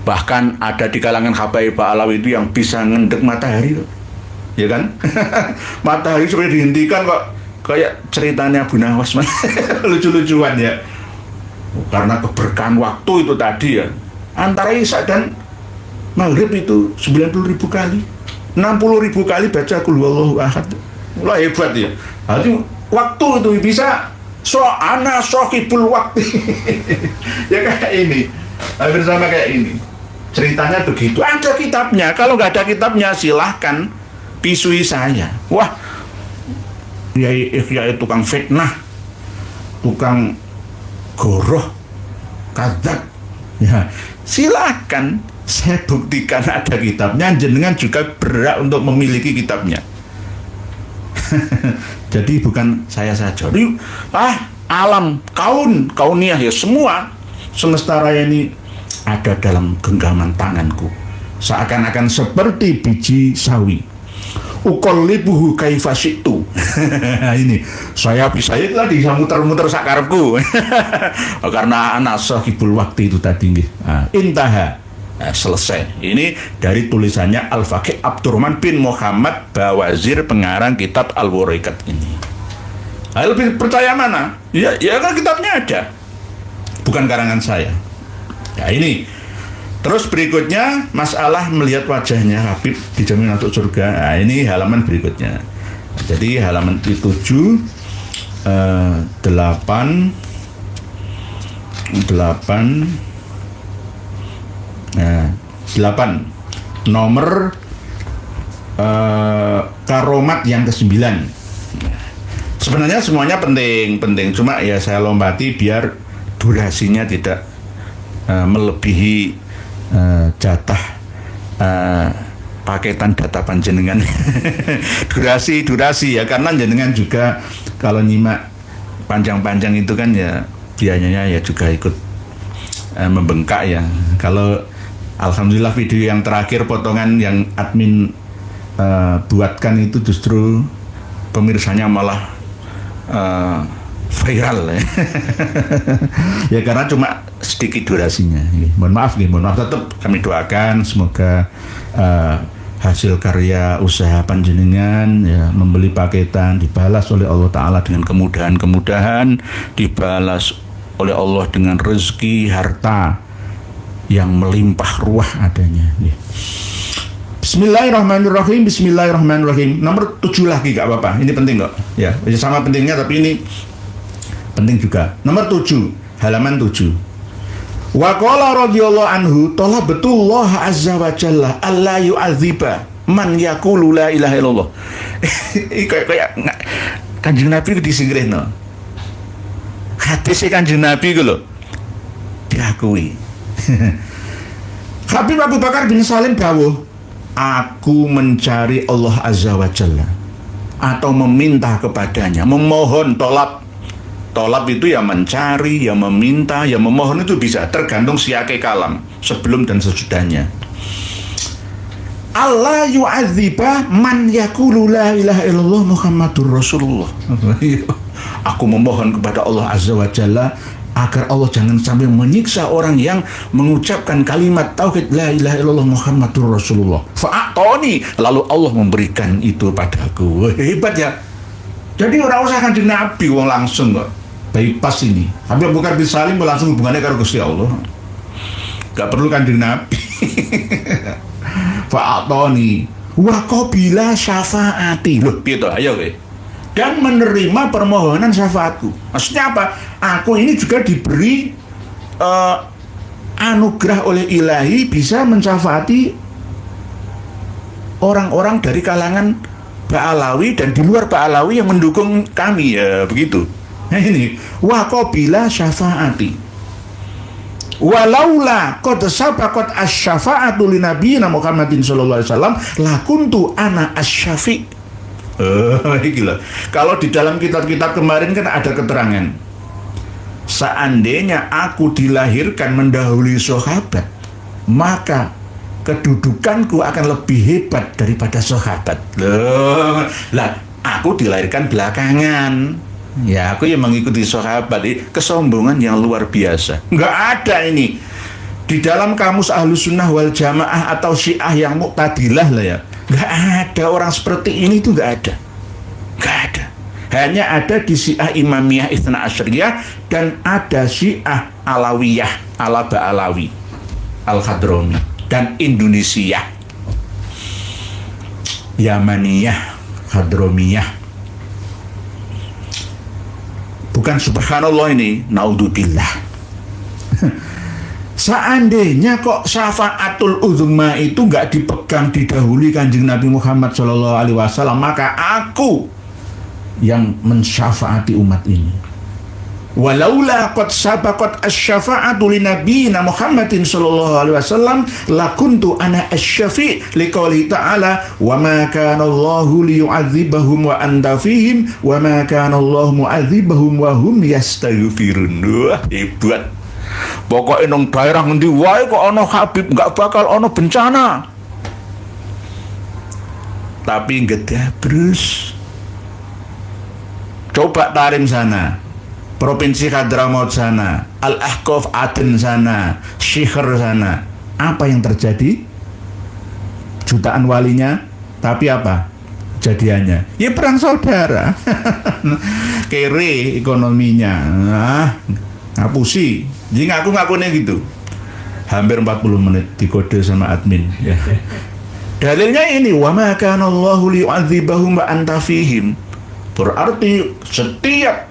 Bahkan ada di kalangan habaib Alawi itu yang bisa ngendek matahari, ya kan? Matahari supaya dihentikan kok, kayak ceritanya Abu Nawas. Lucu-lucuan ya. Karena keberkahan waktu itu tadi ya. Antara Isya dan Maghrib itu 90.000 kali, 60.000 kali baca Qul huwallahu ahad. Wah, hebat ya. Jadi waktu itu bisa ana sohibul waktu. Ya kayak ini, hampir sama kayak ini. Ceritanya begitu. Ada kitabnya. Kalau nggak ada kitabnya, silahkan pisui saya. Wah, Yai tukang fitnah, tukang goroh, kadzab. Ya, silahkan. Saya buktikan ada kitabnya. Jenengan juga berhak untuk memiliki kitabnya. Jadi bukan saya saja. Alam, kauniyah ya, semua semesta raya ini ada dalam genggaman tanganku, seakan-akan seperti biji sawi. Uqallibuhu kaifa syi'tu. Ini saya bisa itu tadi, saya muter-muter sakarepku. Karena ana sahibul waktu itu tadi nggih. Intaha. Selesai. Ini dari tulisannya Al-Faqih Abdurrahman bin Muhammad Bawazir, pengarang kitab Al-Wariqat ini. Lebih percaya mana? Ya kan kitabnya ada, bukan karangan saya. Ya ini. Terus berikutnya masalah melihat wajahnya Habib dijamin masuk surga. Nah, ini halaman berikutnya. Jadi halaman 7, 8 nomor karomat yang ke-9. Sebenarnya semuanya penting, cuma ya saya lompati biar durasinya tidak melebihi jatah paketan data panjenengan. durasi ya, karena jenengan juga kalau nyimak panjang-panjang itu kan ya biayanya ya juga ikut membengkak ya. Kalau alhamdulillah video yang terakhir potongan yang admin buatkan itu justru pemirsanya malah viral ya. Ya karena cuma sedikit durasinya. Mohon maaf tetap kami doakan semoga hasil karya usaha panjenengan ya, membeli paketan dibalas oleh Allah Ta'ala dengan kemudahan-kemudahan, dibalas oleh Allah dengan rezeki harta yang melimpah ruah adanya. Bismillahirrahmanirrahim. Nomor 7 lagi gak apa-apa. Ini penting kok. Ya, sama pentingnya tapi ini penting juga. Nomor 7, halaman 7. Wa qala radhiyallahu anhu talabetullah azza wa jalla alla yu'adziba man yaqulu la ilaha illallah. Kayak Kanjeng Nabi disingrihno. Hadis Kanjeng Nabi ku lho diakui. Habib Abu Bakar bin Salim dawuh, aku mencari Allah azza wa jalla atau meminta kepadanya, memohon, tolab itu ya mencari, ya meminta, ya memohon, itu bisa tergantung siake kalam sebelum dan sesudahnya. Allah yu'adziba man yaqulu la ilaha illallah Muhammadur Rasulullah. Aku memohon kepada Allah azza wa jalla agar Allah jangan sampai menyiksa orang yang mengucapkan kalimat tauhid la ilaha illallah Muhammadur Rasulullah. Fa'atoni, lalu Allah memberikan itu padaku. Hebat ya. Jadi orang usah Kanjeng Nabi wong langsung kok. Bypass ini. Habib Abu Bakar bin Salim langsung hubungannya karo Gusti Allah. Gak perlu Kanjeng Nabi. Fa'atoni wa qabila syafaati. Loh, piye to? Ayo kowe. dan menerima permohonan syafaatku. Maksudnya apa? Aku ini juga diberi anugerah oleh ilahi bisa mensyafaati orang-orang dari kalangan Ba'alawi dan di luar Ba'alawi yang mendukung kami, ya begitu. Nah ini, wa qabila syafaati walaula qad sabaqat asy-syafa'atu li nabiyina Muhammadin sallallahu alaihi wasallam lakuntu ana asy-syafi'. Gila. Kalau di dalam kitab-kitab kemarin kan ada keterangan, seandainya aku dilahirkan mendahului sahabat, maka kedudukanku akan lebih hebat daripada sahabat. Loh, lah aku dilahirkan belakangan. Ya, aku yang mengikuti sahabat. Kesombongan yang luar biasa. Nggak ada ini di dalam kamus Ahlus Sunnah wal Jamaah atau Syiah yang Mu'tadilah lah ya. Nggak ada orang seperti ini, tuh nggak ada. Nggak ada. Hanya ada di Syiah Imamiyah Itsna Asyariyah dan ada Syiah Alawiyah ala Ba'alawi Al-Hadrami dan Indonesia Yamaniyah Hadromiyah. Bukan subhanallah ini, naudzubillah. Seandainya kok syafaatul uzma itu nggak dipegang didahului Kanjeng Nabi Muhammad SAW, maka aku yang mensyafaati umat ini. Walaula qad sabaqat asy-syafa'atu li nabiyina Muhammadin sallallahu alaihi wasallam lakuntu ana asy-syafi' liqouli ta'ala wa ma kana Allahu liyu'adzibahum wa anta fihim wa ma kana Allahu mu'adzibahum wa hum yastaghfirun. Wah, hebat. Pokoknya nang daerah ngendi wae kok ana Habib enggak bakal ana bencana. Tapi gedabrus. Coba Tarim sana, Provinsi Hadramaut sana, Al-Ahqaf Aden sana, Syiher sana. Apa yang terjadi? Jutaan walinya, tapi apa jadiannya? Ya perang saudara. Kere ekonominya. Ngapusi. Jadi ngaku-ngakunya gitu. Hampir 40 menit dikode sama admin. Ya. Dalilnya ini, wa ma kana Allahu liyu'adzibahum wa anta fihim. Berarti setiap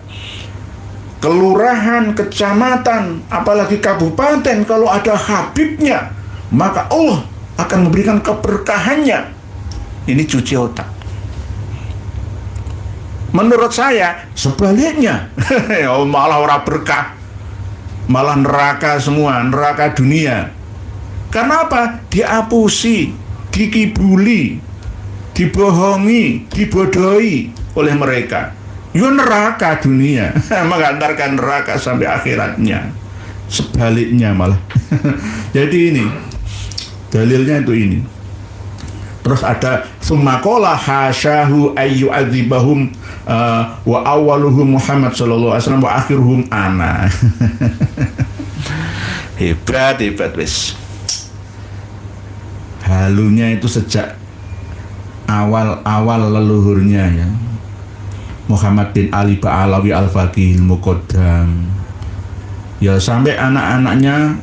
kelurahan, kecamatan, apalagi kabupaten, kalau ada habibnya, maka Allah akan memberikan keberkahannya. Ini cuci otak. Menurut saya sebaliknya. Malah orang berkah, malah neraka semua, neraka dunia. Karena apa? Diapusi, dikibuli, dibohongi, dibodohi oleh mereka. Ya neraka dunia, mengantarkan neraka sampai akhiratnya. Sebaliknya malah. Jadi ini dalilnya itu ini. Terus ada summakola hasyahu ayyu'adzibahum wa awaluhum Muhammad sallallahu alaihi wasallam wa akhiruhum ana. Hebat wis. Halunya itu sejak awal leluhurnya ya. Muhammad bin Ali Ba'alawi Al-Faqih Al-Muqaddam. Ya sampai anak-anaknya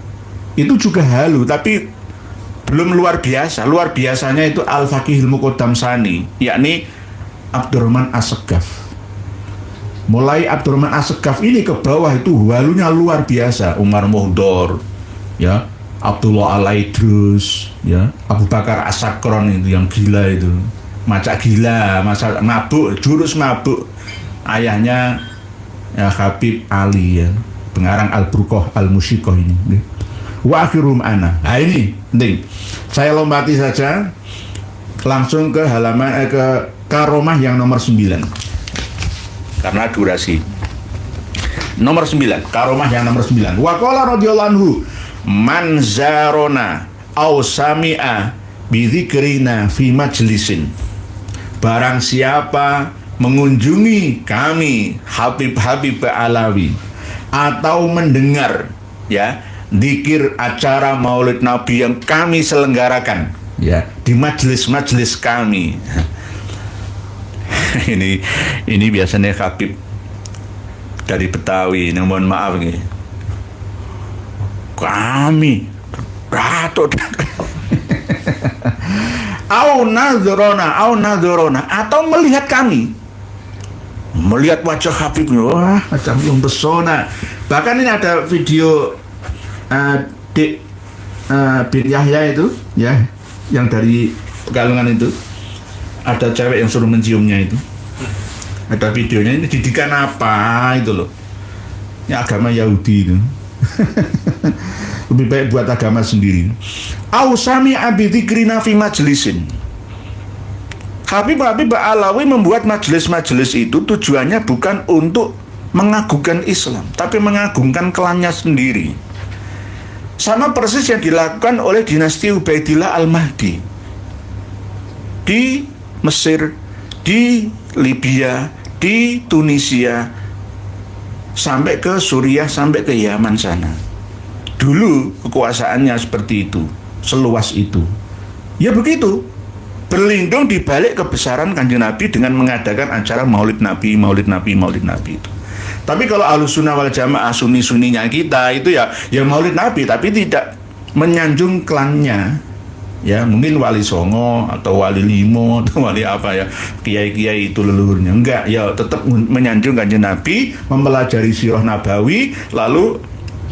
itu juga halu, tapi belum luar biasa. Luar biasanya itu Al-Faqih Al-Muqaddam Sani, yakni Abdurrahman As-Segaf. Mulai Abdurrahman As-Segaf ini ke bawah itu halunya luar biasa. Umar Muhdor, ya, Abdullah Al-Aidrus, ya, Abu Bakar As-Sakron itu yang gila itu. Macak gila, masa mabuk, jurus mabuk. Ayahnya ya Habib Ali ya, pengarang Al-Burqah Al-Musyikoh ini. Wa akhirum ana. Nah ini penting. Saya lompati saja langsung ke halaman ke karomah yang nomor 9. Karena durasi. Nomor 9, karomah yang nomor 9. Wa qala radhiyallahu anhu, man zarona aw sami'a bi dzikrina fi majlisin. Barang siapa mengunjungi kami Habib-Habib Ba'alawi atau mendengar ya zikir acara Maulid Nabi yang kami selenggarakan ya di majelis-majelis kami. ini biasanya Habib dari Betawi, ini mohon maaf nih. Kami Datuk au nadhorona atau melihat kami melihat wajah Habib, wah macam mempesona. Bahkan ini ada video Dik bin Yahya itu, ya, yang dari Pekalongan itu, ada cewek yang suruh menciumnya itu, ada videonya. Ini didikan apa itu loh? Ini agama Yahudi itu. Lebih baik buat agama sendiri. Ausami abidzikrina fi majlisin. Habib Alawi membuat majelis-majelis itu tujuannya bukan untuk mengagungkan Islam, tapi mengagungkan klannya sendiri. Sama persis yang dilakukan oleh dinasti Ubaidillah Al-Mahdi di Mesir, di Libya, di Tunisia, sampai ke Suriah, sampai ke Yaman sana. Dulu kekuasaannya seperti itu, seluas itu. Ya begitu, berlindung di balik kebesaran Kanjeng Nabi dengan mengadakan acara Maulid Nabi itu. Tapi kalau Ahlussunnah wal Jamaah, sunni-sunninya kita itu ya Maulid Nabi, tapi tidak menyanjung klannya. Ya, mungkin Wali Songo atau Wali Limo atau Wali apa ya, kiai-kiai itu leluhurnya. Enggak, ya tetap menyanjung Kanjeng Nabi, mempelajari sirah nabawi, lalu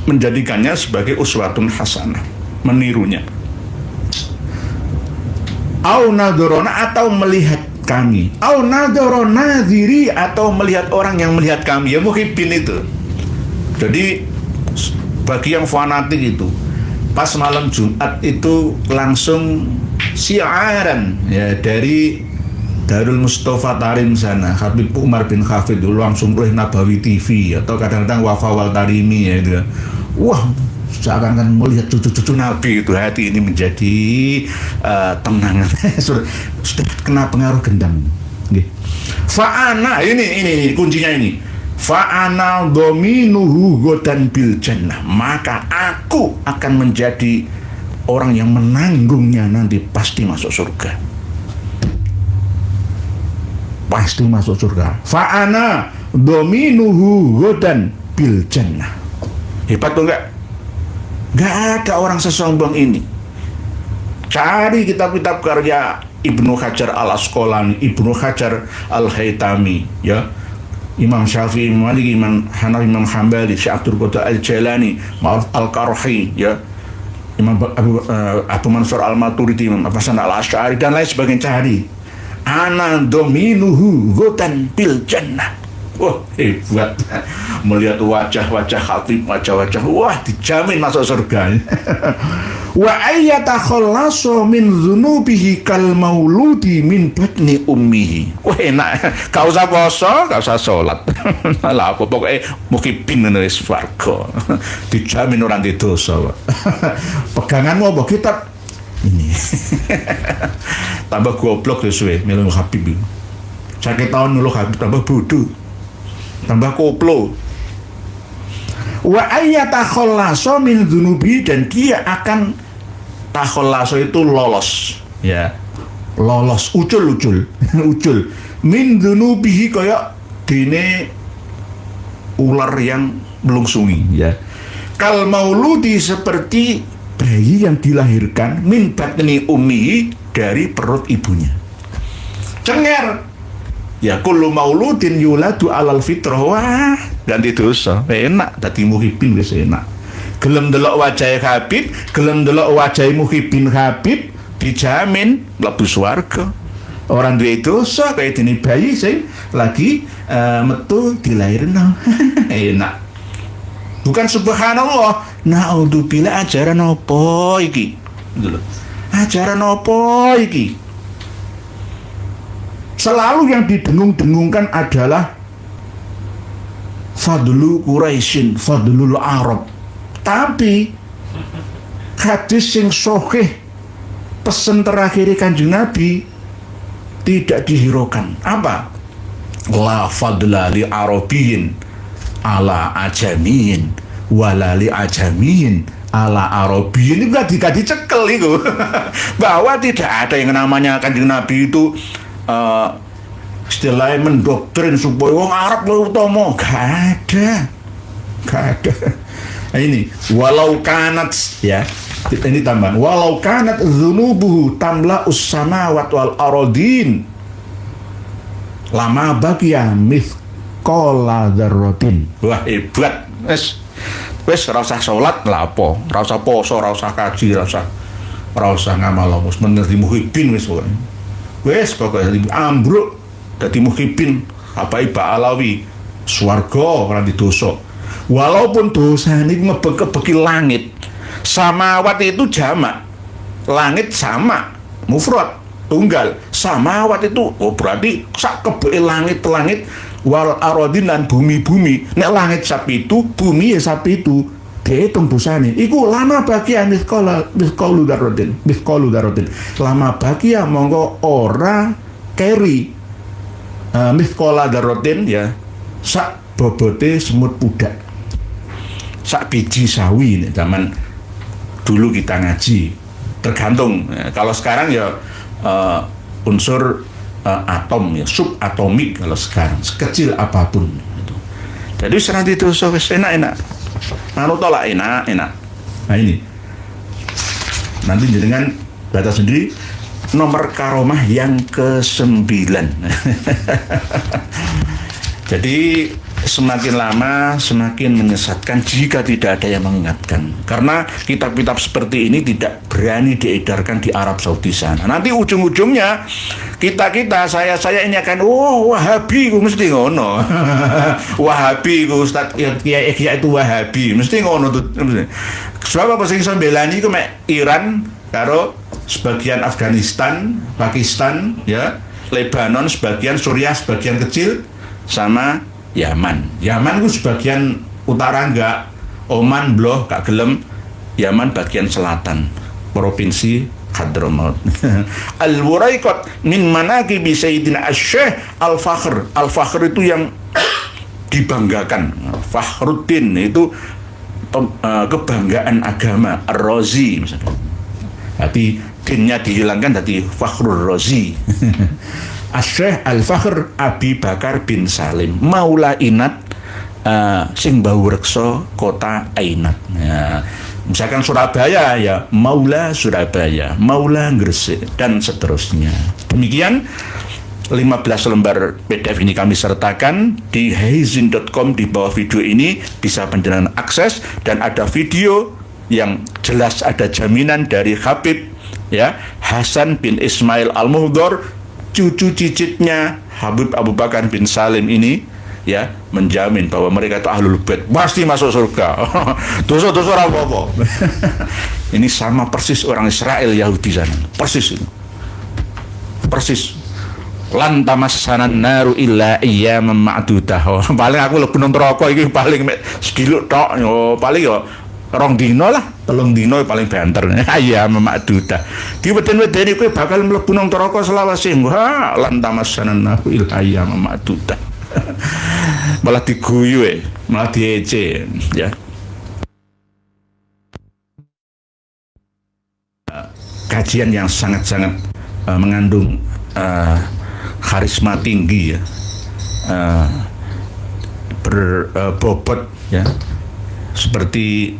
menjadikannya sebagai uswatun hasanah, menirunya. Au nadorona, atau melihat kami. Au nadorona diri, atau melihat orang yang melihat kami. Ya muhibbin itu. Jadi bagi yang fanatik itu, pas malam Jumat itu langsung siaran ya dari Darul Mustafa Tarim sana, Habib Umar bin Hafid dulu langsung oleh Nabawi TV atau kadang-kadang Wafawal Tarimi ya itu. Wah, seakan-akan melihat cucu-cucu Nabi itu, hati ini menjadi tenang. sudah kena pengaruh gendam. Fa'ana, ini kuncinya ini. Fa'ana dominuhu godan bil jannah, maka aku akan menjadi orang yang menanggungnya nanti pasti masuk surga. Pasti masuk surga. Fa'ana dominuhu godan bil jannah. Hebat tuh enggak? Enggak ada orang sesombong ini. Cari kitab-kitab karya Ibnu Hajar Al-Asqalani, Ibnu Hajar Al-Haytami, ya, Imam Syafi'i, Imam Malik, Imam Hanafi, Imam Hambali, Syekh Abdul Qadir Al-Jailani, Ma'ruf Al-Qarhi, ya, Imam Abu Mansur Al-Maturidi, Imam Hasan Al-Asy'ari, dan lain sebagainya. Cari. Ana dominuhu ghutan bil jannah. Wah, hebat. Melihat wajah-wajah khatib, wajah-wajah, wah, dijamin masuk surga. Wa ayyatakhallasu min dzunubihi kal mauludi min batni ummihi. Wah, enak. Gak usah poso, gak usah sholat. Lah apa pokoknya mukhibin wis swarga. Dijamin orang di dosa. Peganganmu apa? Kitab ini. Tambah goblok sesuai melu Habib. Sakit tahun melu Habib tambah bodoh. Tambah koplo. Wa ayyatakhallasu min dzunubi, dan dia akan takhallasu itu lolos, ya. Lolos, ucul. Min dzunubihi, kaya dene ular yang melungsungi, ya. Kal mauludi, seperti bayi yang dilahirkan min batni ummihi, dari perut ibunya. Cenger. Ya kullu mauludin yuladu alal fitrah. Wah, ganti dosa. Enak dadi muhibbin wis enak. Gelem delok wajah Habib, gelem delok wajah muhibbin Habib, dijamin mlebu swarga. Orang duwe dosa kaya dene bayi sing lagi metu dilahirno. Enak. Bukan subhanallah. Naudzubillah, ajaran apa iki? Ajaran apa iki? Selalu yang didengung-dengungkan adalah fadlu Quraisyin, fadlul Arab. Tapi hadis yang sahih, pesan terakhir Kanjeng Nabi tidak dihiraukan. Apa? La fadla li Arabiyyin ala ajamiyin, wala li ajamiyin ala Arabiyyin. Itu gak dicekel itu. Bahwa tidak ada yang namanya Kanjeng Nabi itu istilahnya mendoktrin supaya wong Arab lebih utama. Gak ada. Nah, ini walau kanat, ya, ini tambahan, walau kanat dzunubuhu tamla samawati wal aradin lama baqiya mithqala dzarratin. Wah, hebat. Wis ora usah salat lha apa, ora usah poso, ora usah kaji, ora usah ngamal wis menjadi muhibbin wis pokoke. Wis pokoke ambruk dadi muhibbin Habaib Alawi swarga ora didosa. Walaupun dosa ini ngebeki langit. Samawat itu jamak. Langit sama, mufrad, tunggal. Samawat itu berarti sak kebeke langit-langit wal aradin lan bumi-bumi. Nek langit sapitu, bumi ya sapitu. Dihitung dosane. Iku lama bagia mithqalu dzarratin. Lama bagia monggo ora keri mithqala dzarratin ya sak bobote semut pudak. Sak biji sawi nih zaman dulu kita ngaji. Tergantung. Kalau sekarang ya unsur atom ya, subatomik kalau sekarang sekecil apapun gitu. Jadi serang itu enak-enak. Anu tolak enak. Nah ini nanti jenengan baca sendiri nomor karomah yang ke-9. Jadi semakin lama semakin menyesatkan jika tidak ada yang mengingatkan. Karena kitab-kitab seperti ini tidak berani diedarkan di Arab Saudi sana. Nanti ujung-ujungnya saya ini akan Wahabi ku mesti ngono. Wahabi ku Ustaz Kiai itu Wahabi mesti ngono tuh. Sebab apa sing iso mbelani iku mek Iran karo sebagian Afghanistan, Pakistan ya, Lebanon sebagian, Suriah sebagian kecil sama Yaman. Yaman itu sebagian utara enggak, Oman bloh gak gelem, Yaman bagian selatan, provinsi Hadramaut. Al-Buraiqat min manaqibi Sayyidina Asy-Syaikh Al-Fakhr. Al-Fakhr itu yang dibanggakan. Fakhruddin itu kebanggaan agama. Ar-Razi misalnya. Tapi dinnya dihilangkan dari Fakhrur Razi. Asy-Syaikh Al-Fakhr Abi Bakar bin Salim Maula Inat sing bau reksa kota Ainat. Ya, misalkan Surabaya ya Maula Surabaya, Maula Gresik dan seterusnya. Demikian 15 lembar PDF ini kami sertakan di heizin.com. Di bawah video ini bisa penjenengan akses dan ada video yang jelas, ada jaminan dari Habib ya Hasan bin Ismail Al-Muhdhar, cucu cicitnya Habib Abu Bakar bin Salim ini ya, menjamin bahwa mereka itu ahlul bait, pasti masuk surga. Dosa-dosa ora apa-apa. Ini sama persis orang Israel Yahudi sana. Persis itu. Persis. Lan tamassanan naru illa ayyaman ma'dudah. Paling aku lebu nang neraka iki paling sediluk tok yo, paling yo 2 dino lah, 3 dino paling banter. Ayyaman ma'dudah. Diweden-wedeni kowe bakal mlebu nang neraka selawase. Wah, lan tamassanan naru illa ayyaman ma'dudah. Malah diguyu malah diece ya. Kajian yang sangat-sangat mengandung karisma tinggi ya, berbobot ya, seperti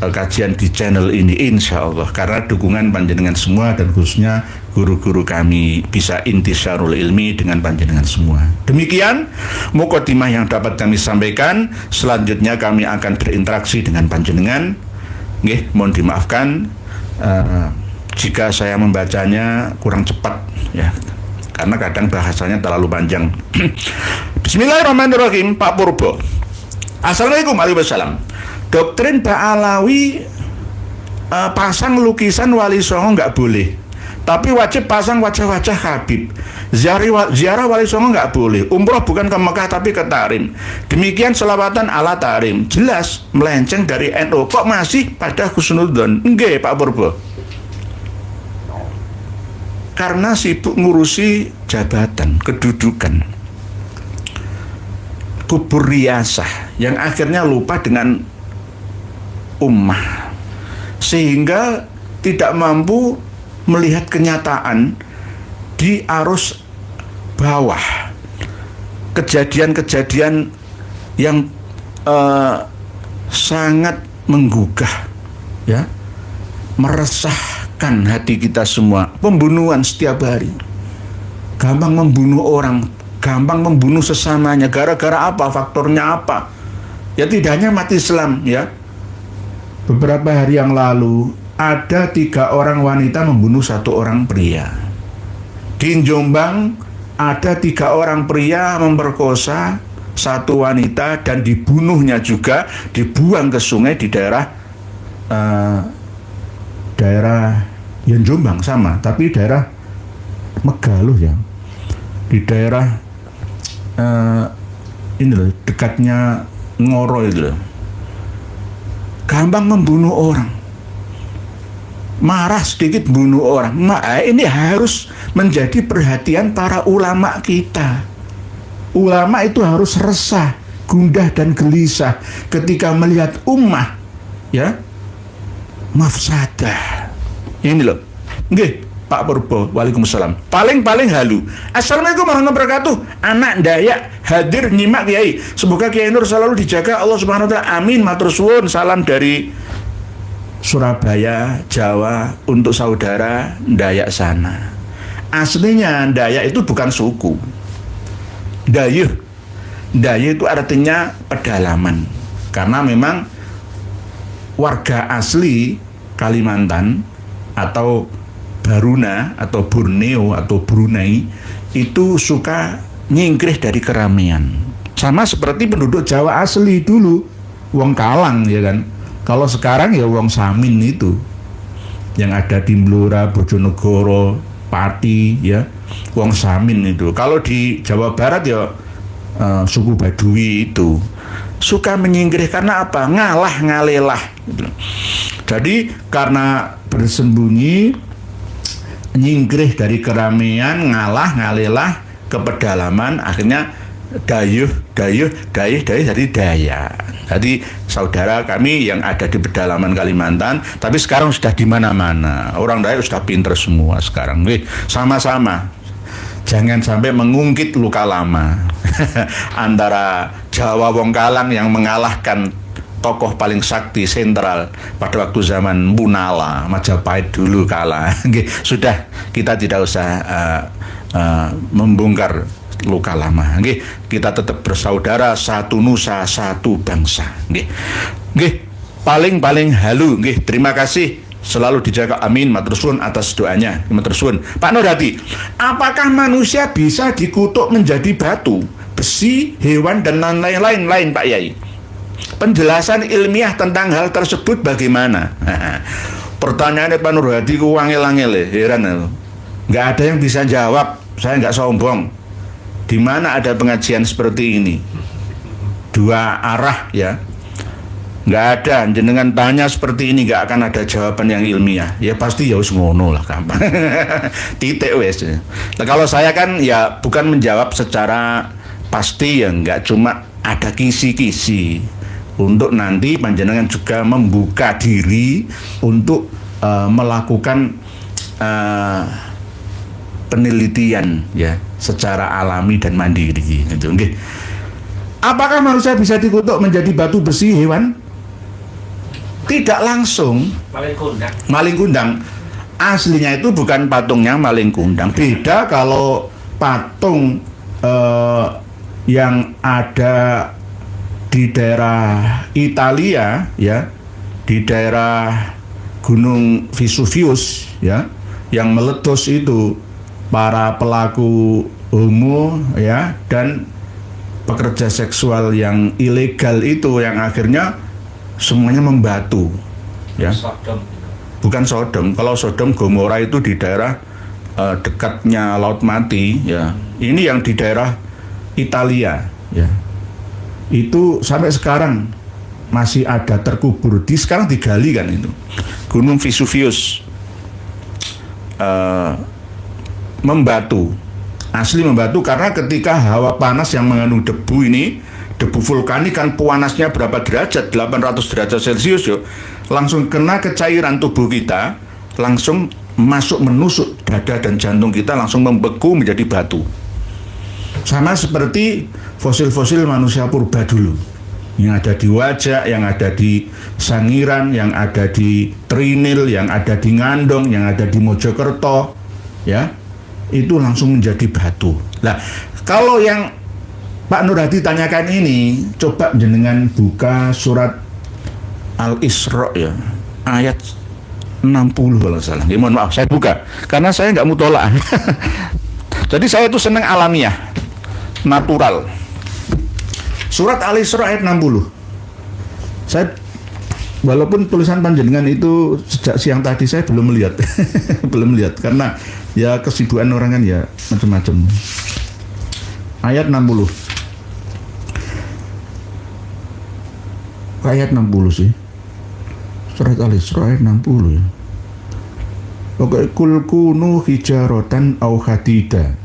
kajian di channel ini insya Allah, karena dukungan panjenengan semua dan khususnya guru-guru kami bisa intisyarul ilmi dengan panjenengan semua. Demikian mukadimah yang dapat kami sampaikan. Selanjutnya kami akan berinteraksi dengan panjenengan. Nggih, mohon dimaafkan jika saya membacanya kurang cepat ya, karena kadang bahasanya terlalu panjang. Bismillahirrahmanirrahim. Pak Purbo. Assalamualaikum warahmatullahi wabarakatuh. Doktrin Ba'alawi pasang lukisan Wali Songo nggak boleh, tapi wajib pasang wajah-wajah Habib. Ziarah Wali Songo nggak boleh. Umroh bukan ke Mekah tapi ke Tarim. Demikian selawatan ala Tarim. Jelas melenceng dari NU. Kok masih pada husnudzon? Nggih, Pak Purbo. Karena sibuk ngurusi jabatan, kedudukan, kubur riasah, yang akhirnya lupa dengan ummah, sehingga tidak mampu melihat kenyataan di arus bawah, kejadian-kejadian yang sangat menggugah ya, meresahkan hati kita semua. Pembunuhan setiap hari, gampang membunuh orang gampang membunuh sesamanya. Gara-gara apa? Faktornya apa? Ya tidak hanya umat Islam ya. Beberapa hari yang lalu ada 3 orang wanita membunuh 1 orang pria. Di Jombang ada 3 orang pria memperkosa 1 wanita dan dibunuhnya juga, dibuang ke sungai di daerah yang Jombang sama, tapi daerah Megaluh ya, di daerah ini loh, dekatnya Ngoro itu loh. Gampang membunuh orang, marah sedikit bunuh orang. Ini harus menjadi perhatian para ulama kita. Ulama itu harus resah, gundah dan gelisah ketika melihat ummah ya mafsadah. Ini loh. Nggih, Pak Purbo. Waalaikumsalam. Paling halu. Assalamualaikum warahmatullahi wabarakatuh. Anak Dayak hadir nyimak Kiai. Semoga Kiai Nur selalu dijaga Allah Subhanahu wa taala. Amin. Matur suwun. Salam dari Surabaya, Jawa untuk saudara Dayak sana. Aslinya Dayak itu bukan suku. Dayuh itu artinya pedalaman. Karena memang warga asli Kalimantan atau Baruna atau Borneo atau Brunei itu suka nyingkrih dari keramaian. Sama seperti penduduk Jawa asli dulu, wong Kalang ya kan. Kalau sekarang ya wong Samin itu yang ada di Blora, Bojonegoro, Pati ya, wong Samin itu. Kalau di Jawa Barat ya suku Baduy itu suka menyingkrih karena apa? Ngalah ngalelah gitu. Jadi karena bersembunyi, nyingkrih dari keramaian, ngalah ngalelah ke pedalaman, akhirnya dayuh dari Dayak. Jadi saudara kami yang ada di pedalaman Kalimantan, tapi sekarang sudah di mana-mana. Orang Dayak sudah pinter semua sekarang. Sama-sama. Jangan sampai mengungkit luka lama antara Jawa Wong Kalang yang mengalahkan tokoh paling sakti sentral pada waktu zaman Munala, Majapahit dulu kalah. Sudah, kita tidak usah membongkar luka lama. Kita tetap bersaudara, satu nusa, satu bangsa. Paling halu. Terima kasih, selalu dijaga. Amin. Matur suwun atas doanya. Matur suwun. Pak Nurhadi, apakah manusia bisa dikutuk menjadi batu, besi, hewan dan lain-lain Pak Yai? Penjelasan ilmiah tentang hal tersebut bagaimana? Pertanyaannya Pak Nurhadi ku wangel-wangel, heran. Nggak ada yang bisa jawab. Saya nggak sombong. Di mana ada pengajian seperti ini? 2 arah ya. Nggak ada. Jenengan tanya seperti ini nggak akan ada jawaban yang ilmiah. Ya pasti ya wis ngono lah, gampang. Titik wes. Nah, kalau saya kan ya bukan menjawab secara pasti ya, nggak, cuma ada kisi-kisi untuk nanti panjenengan juga membuka diri untuk melakukan penelitian ya secara alami dan mandiri gitu. Apakah manusia bisa dikutuk menjadi batu, besi, hewan? Tidak langsung. Maling kundang. Aslinya itu bukan patungnya maling kundang. Beda kalau patung yang ada di daerah Italia ya, di daerah Gunung Vesuvius ya, yang meletus itu para pelaku homo ya dan pekerja seksual yang ilegal itu yang akhirnya semuanya membatu ya. Bukan Sodom. Kalau Sodom Gomora itu di daerah dekatnya Laut Mati ya. Ini yang di daerah Italia ya. Itu sampai sekarang masih ada terkubur. Sekarang digali kan itu. Gunung Vesuvius membatu. Asli membatu karena ketika hawa panas yang mengandung debu ini, debu vulkanik kan panasnya berapa derajat? 800 derajat Celcius yo. Langsung kena ke cairan tubuh kita, langsung masuk menusuk dada dan jantung kita, langsung membeku menjadi batu. Sama seperti fosil-fosil manusia purba dulu yang ada di Wajak, yang ada di Sangiran, yang ada di Trinil, yang ada di Ngandong, yang ada di Mojokerto ya. itu langsung menjadi batu. Nah, kalau yang Pak Nur Hadi tanyakan ini, coba jenengan buka surat Al-Isra ya, ayat 60 kalau salah. Ya, mohon maaf, saya buka karena saya nggak mutola'ah. Jadi saya itu senang alamiah, natural. Surat Al-Isra ayat 60. Saya walaupun tulisan panjenengan itu sejak siang tadi saya belum melihat. Belum melihat karena ya kesibukan orang kan ya macam-macam. Ayat 60. Ayat 60 sih. Surat Al-Isra ayat 60 ya. Oke, kul kunu hijaratan au hadida.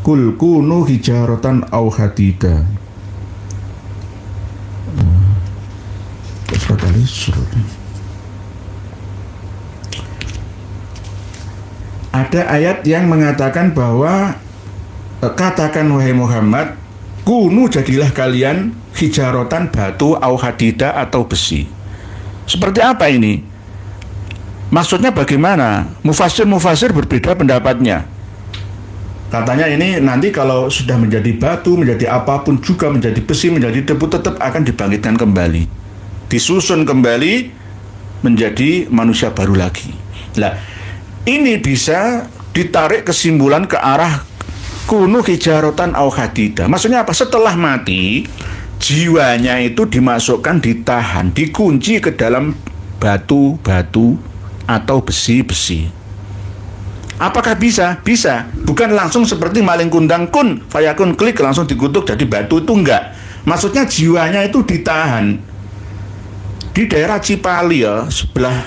Kul kunu hijaratan au hadida. Surat Al-Isra. Ada ayat yang mengatakan bahwa katakan wahai Muhammad, kunu jadilah kalian hijaratan batu au hadida atau besi. Seperti apa ini? Maksudnya bagaimana? Mufasir berbeda pendapatnya. Katanya ini nanti kalau sudah menjadi batu, menjadi apapun juga, menjadi besi, menjadi debu, tetap akan dibangkitkan kembali, disusun kembali menjadi manusia baru lagi. Nah, ini bisa ditarik kesimpulan ke arah kunu hijaratan au hadida. Maksudnya apa? Setelah mati, jiwanya itu dimasukkan, ditahan, dikunci ke dalam batu-batu atau besi-besi. Apakah bisa? Bisa. Bukan langsung seperti maling kundang kun fayakun klik langsung dikutuk jadi batu, itu enggak. Maksudnya jiwanya itu ditahan di daerah Cipali ya, sebelah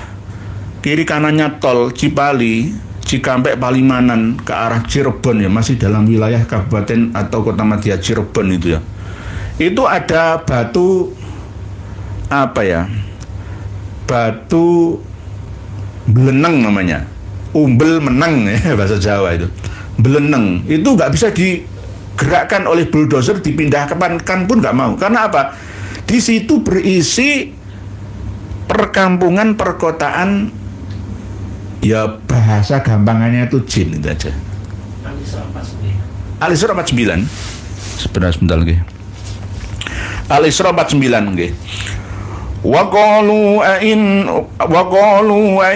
kiri kanannya tol Cipali, Cikampek Palimanan ke arah Cirebon ya, masih dalam wilayah kabupaten atau kota madya Cirebon itu ya. Itu ada batu apa ya? Batu beleneng namanya. Umbel meneng ya bahasa Jawa itu. Beleneng. Itu nggak bisa digerakkan oleh bulldozer, dipindahkan pun nggak mau. Karena apa? Di situ berisi perkampungan, perkotaan, ya bahasa gampangannya itu jin itu aja. Al-Isra 49. Sebentar lagi. Al-Isra 49 nggih. Wa qalu a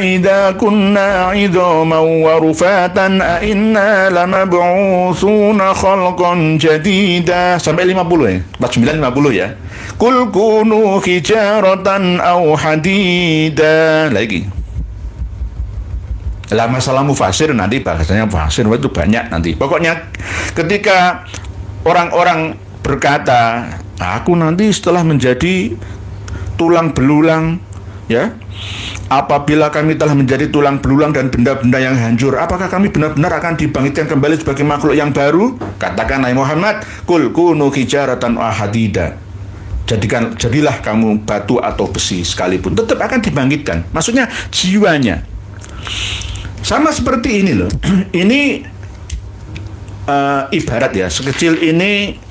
idza kunna 'idhaman wa rufatan a inna lamab'utsuna khalqan jadida sampai 50 ya. 49 50 ya. Kul kunu hijaratan aw hadida. Lagi. Lah masalah mufasir nanti bahasanya mufasir itu banyak nanti. Pokoknya ketika orang-orang berkata, aku nanti setelah menjadi tulang belulang, ya, apabila kami telah menjadi tulang belulang dan benda-benda yang hancur, apakah kami benar-benar akan dibangkitkan kembali sebagai makhluk yang baru? Katakan hai Muhammad, kul kunu hijaratan wa hadida. Jadilah kamu batu atau besi sekalipun, tetap akan dibangkitkan. Maksudnya jiwanya. Sama seperti ini loh. Ini ibarat ya, sekecil ini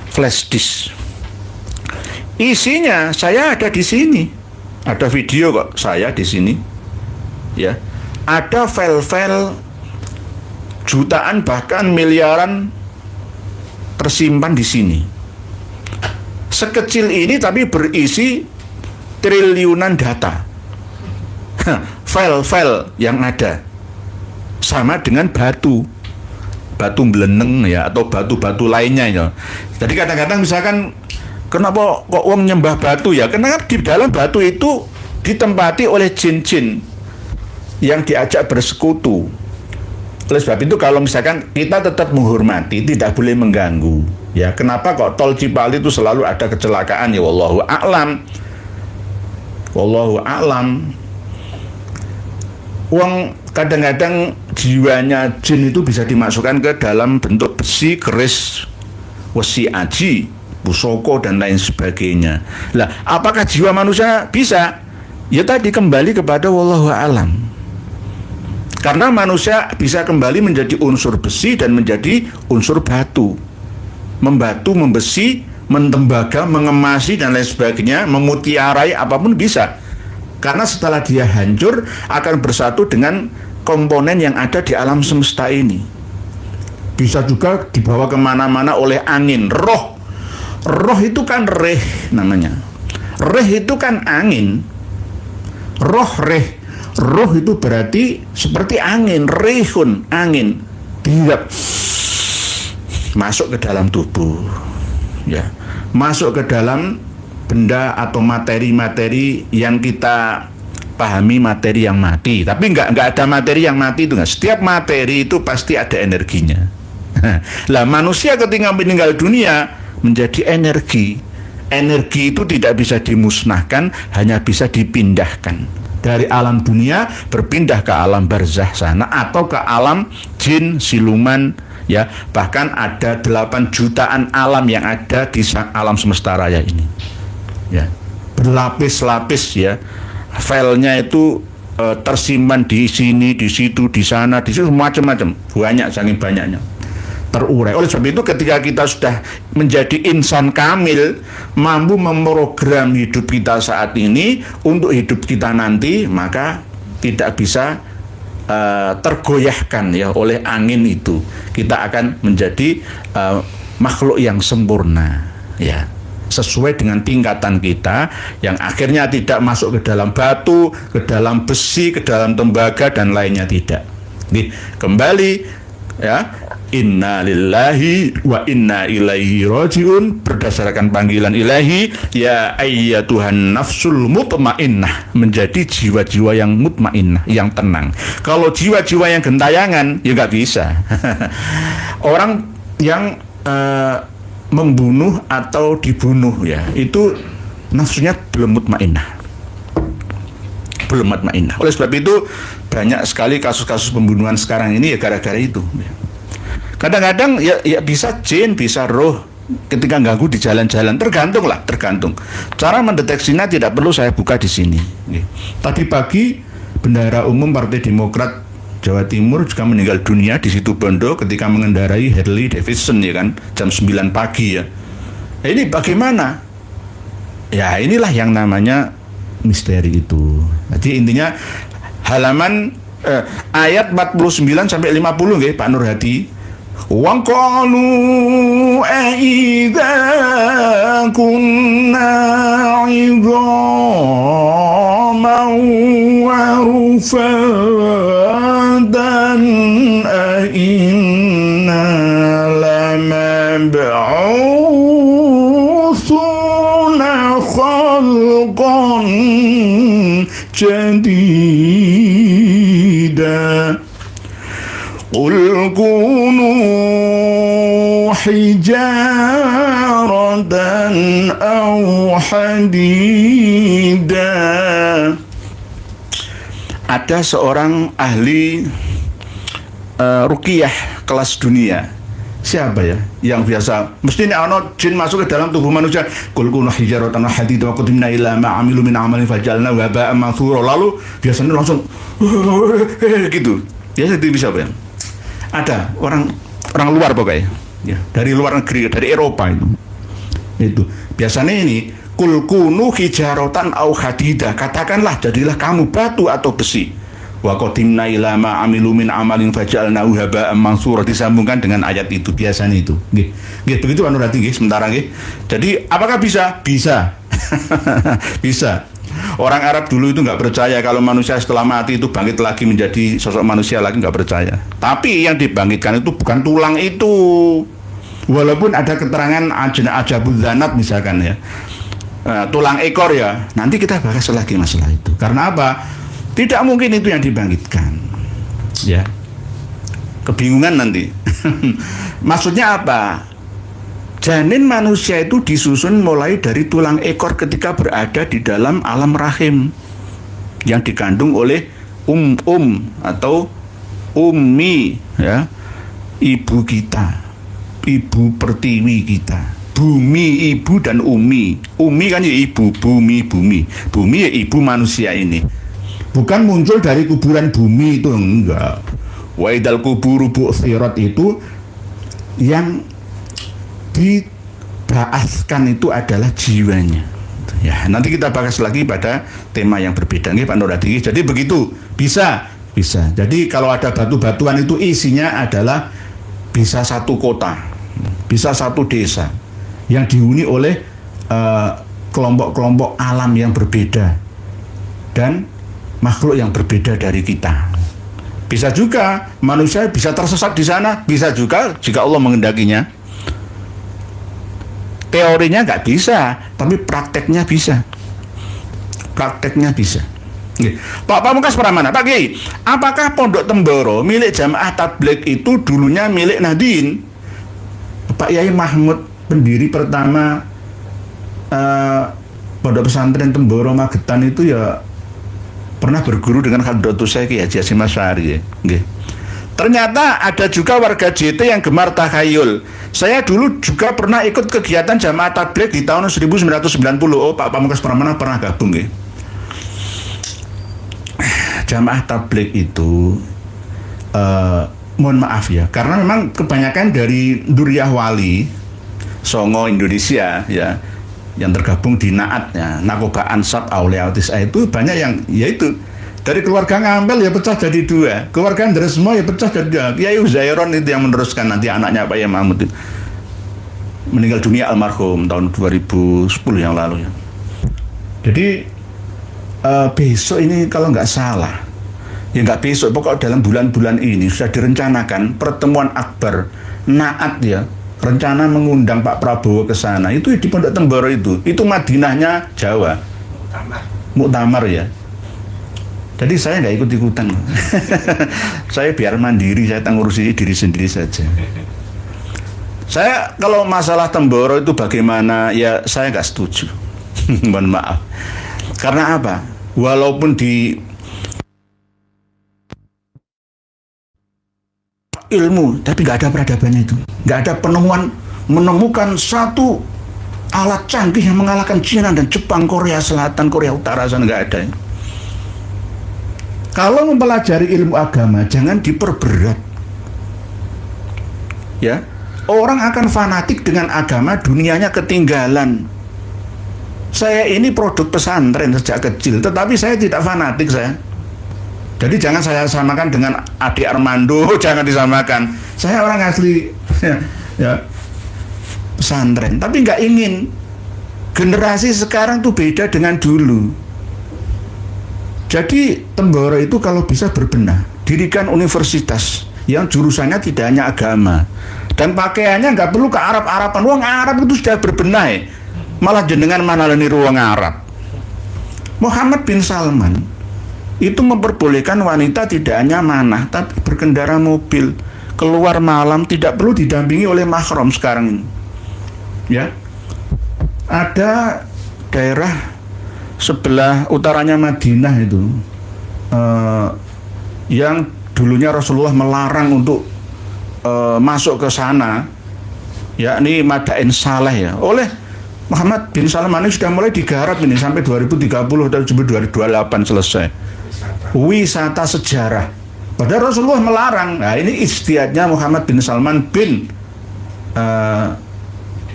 flash disk. Isinya saya ada di sini. Ada video kok saya di sini. Ya. Ada file-file jutaan bahkan miliaran tersimpan di sini. Sekecil ini tapi berisi triliunan data. File-file yang ada sama dengan batu beleneng ya, atau batu-batu lainnya ya. Jadi kadang-kadang misalkan kenapa kok wong nyembah batu ya? Karena di dalam batu itu ditempati oleh jin-jin yang diajak bersekutu. Oleh sebab itu kalau misalkan kita tetap menghormati, tidak boleh mengganggu. Ya, kenapa kok tol Cipali itu selalu ada kecelakaan ya? Wallahu a'lam. Wallahu a'lam. Uang kadang-kadang jiwanya jin itu bisa dimasukkan ke dalam bentuk besi, keris, wesi aji, pusoko dan lain sebagainya. Lah, apakah jiwa manusia bisa? Ya tadi kembali kepada wallahu a'lam. Karena manusia bisa kembali menjadi unsur besi dan menjadi unsur batu. Membatu, membesi, mentembaga, mengemasi dan lain sebagainya, memutiarai apapun bisa. Karena setelah dia hancur akan bersatu dengan komponen yang ada di alam semesta ini. Bisa juga dibawa kemana-mana oleh angin. Roh itu kan reh namanya. Reh itu kan angin. Roh itu berarti seperti angin, rehun, angin. Tiap masuk ke dalam tubuh, ya, masuk ke dalam benda atau materi-materi yang kita pahami materi yang mati. Tapi nggak ada materi yang mati itu nggak. Setiap materi itu pasti ada energinya. Lah manusia ketika meninggal dunia menjadi energi. Energi itu tidak bisa dimusnahkan, hanya bisa dipindahkan dari alam dunia berpindah ke alam barzah sana atau ke alam jin, siluman, ya. Bahkan ada 8 jutaan alam yang ada di alam semesta raya ini. Ya. Berlapis-lapis ya. Filenya itu tersimpan di sini, di situ, di sana, di situ macam-macam. Banyak, saking banyaknya. Terurai. Oleh sebab itu ketika kita sudah menjadi insan kamil, mampu memprogram hidup kita saat ini untuk hidup kita nanti, maka tidak bisa tergoyahkan ya oleh angin itu. Kita akan menjadi makhluk yang sempurna ya, sesuai dengan tingkatan kita yang akhirnya tidak masuk ke dalam batu, ke dalam besi, ke dalam tembaga dan lainnya, tidak. Nih, kembali ya, inna lillahi wa inna ilaihi rajiun, berdasarkan panggilan ilahi, ya ayyatuhan nafsul mutmainnah, menjadi jiwa-jiwa yang mutmainnah, yang tenang. Kalau jiwa-jiwa yang gentayangan ya nggak bisa. Orang yang membunuh atau dibunuh ya, itu nafsunya belum mutmainnah. Belum mutmainnah. Oleh sebab itu banyak sekali kasus-kasus pembunuhan sekarang ini ya gara-gara itu. Kadang-kadang ya bisa jin, bisa roh ketika ganggu di jalan-jalan, tergantung. Cara mendeteksinya tidak perlu saya buka di sini. Tadi pagi bendahara umum Partai Demokrat Jawa Timur juga meninggal dunia di Situbondo ketika mengendarai Harley Davidson ya kan, jam 9 pagi ya. Nah, ini bagaimana? Ya inilah yang namanya misteri itu. Jadi intinya halaman ayat 49 sampai 50 nggih Pak Nur Hadi. Wa qalu aidza kunna 'idhaman wa rufadan inna lamab'utsuna khalqan jadida. Qul kunu hijaratan aw hadida. Ada seorang ahli ruqyah kelas dunia. Siapa ya? Yang biasa mesti ana jin masuk ke dalam tubuh manusia. Qul kunu hijaratan aw hadida wa qadimna ila ma 'amilu min 'amalin fajalna haba'an mansura. Lalu biasanya langsung gitu. Ya itu bisa apa ya? Ada orang luar pokoknya ya, dari luar negeri, dari Eropa itu biasanya ini kul kunu hijaratan au hadida, katakanlah jadilah kamu batu atau besi. Wa qadimna ila ma 'amilu min 'amalin faj'alnahu haba'an mansura, disambungkan dengan ayat itu biasanya itu. Nggih. Nggih begitu anu nggih sementara nggih. Jadi apakah bisa? Bisa. Bisa. Orang Arab dulu itu nggak percaya kalau manusia setelah mati itu bangkit lagi menjadi sosok manusia lagi, nggak percaya. Tapi yang dibangkitkan itu bukan tulang itu. Walaupun ada keterangan ajabul zanat misalkan ya, tulang ekor ya. Nanti kita bahas lagi masalah itu. Karena apa? Tidak mungkin itu yang dibangkitkan. Ya. Kebingungan nanti. Maksudnya apa? Janin manusia itu disusun mulai dari tulang ekor ketika berada di dalam alam rahim yang dikandung oleh atau ummi ya, ibu kita, ibu pertiwi kita. Bumi ibu dan ummi. Ummi kan ya ibu, bumi. Bumi ya ibu manusia ini. Bukan muncul dari kuburan bumi itu, enggak. Wa idal kuburu bu'thirat itu yang dibaaskan itu adalah jiwanya. Ya, nanti kita bahas lagi pada tema yang berbeda nggih Pak Nur Hadi. Jadi begitu, bisa Bisa. Jadi kalau ada batu-batuan itu isinya adalah bisa satu kota, bisa satu desa yang dihuni oleh kelompok-kelompok alam yang berbeda dan makhluk yang berbeda dari kita. Bisa juga manusia bisa tersesat di sana, bisa juga jika Allah mengendakinya. Teorinya nggak bisa, tapi prakteknya bisa. Prakteknya bisa. Pak Pamungkas Pramana, Pak Kiai, apakah Pondok Temboro milik Jamaah Tabligh itu dulunya milik Nahdien? Pak Yai Mahmud, pendiri pertama Pondok Pesantren Temboro Magetan itu ya pernah berguru dengan Hadratus Syekh Haji Hasyim Asy'ari. Ternyata ada juga warga JT yang gemar takhayul. Saya dulu juga pernah ikut kegiatan Jamaah Tabligh di tahun 1990. Oh, Pak Pamungkas Pramana pernah gabung ya. Jamaah Tabligh itu mohon maaf ya, karena memang kebanyakan dari Duriah Wali Songo Indonesia ya, yang tergabung di Naat ya, Nakoba Ansab Auliatis itu banyak yang yaitu dari keluarga Ngampel ya pecah jadi dua, keluarga Ndresmo ya pecah jadi dua. Kiai Uzairon itu yang meneruskan, nanti anaknya Pak Yai Mahmud itu meninggal dunia almarhum tahun 2010 yang lalu ya. Jadi besok ini kalau nggak salah, ya nggak besok, pokok dalam bulan-bulan ini sudah direncanakan pertemuan akbar Naat ya, rencana mengundang Pak Prabowo ke sana. Itu di Pondok Temboro itu Madinahnya Jawa, muktamar ya. Jadi saya nggak ikut-ikutan. Saya biar mandiri, saya ngurusi diri sendiri saja. Saya kalau masalah Temboro itu bagaimana ya, saya nggak setuju. Mohon maaf. Karena apa? Walaupun di ilmu, tapi nggak ada peradabannya itu. Nggak ada menemukan satu alat canggih yang mengalahkan Cina dan Jepang, Korea Selatan, Korea Utara sana nggak ada. Kalau mempelajari ilmu agama jangan diperberat. Ya, orang akan fanatik dengan agama, dunianya ketinggalan. Saya ini produk pesantren sejak kecil, tetapi saya tidak fanatik saya. Jadi jangan saya samakan dengan adik Armando, jangan disamakan. Saya orang asli ya, pesantren, tapi nggak ingin generasi sekarang tuh beda dengan dulu. Jadi Temboro itu kalau bisa berbenah, dirikan universitas yang jurusannya tidak hanya agama, dan pakaiannya nggak perlu ke Arab-Araban. Wong Arab itu sudah berbenah ya. Malah jenengan mana niru wong Arab. Muhammad bin Salman itu memperbolehkan wanita tidak hanya manah tapi berkendara mobil, keluar malam tidak perlu didampingi oleh mahram sekarang ini. Ya. Ada daerah sebelah utaranya Madinah itu yang dulunya Rasulullah melarang untuk masuk ke sana, yakni Madain Saleh ya. Oleh Muhammad bin Salman ini sudah mulai digarap ini sampai 2030 dan 2028 selesai. Wisata sejarah. Padahal Rasulullah melarang. Nah, ini ijtihadnya Muhammad bin Salman bin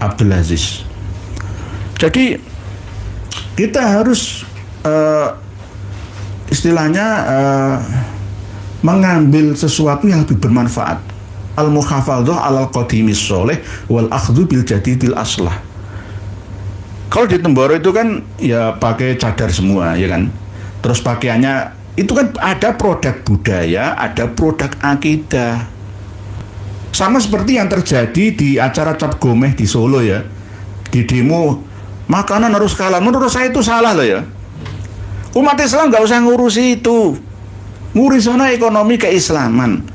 Abdul Aziz. Jadi kita harus istilahnya mengambil sesuatu yang lebih bermanfaat. Al-muhafadzah alal qadimis sholeh wal akhdhu bil jadidil aslah. Kalau di Temboro itu kan ya pakai cadar semua ya kan. Terus pakaiannya itu kan ada produk budaya, ada produk akidah. Sama seperti yang terjadi di acara Cap Gomeh di Solo ya. Di demo makanan harus halal. Menurut saya itu salah loh ya. Umat Islam nggak usah ngurusi itu. Ngurusin ekonomi keislaman.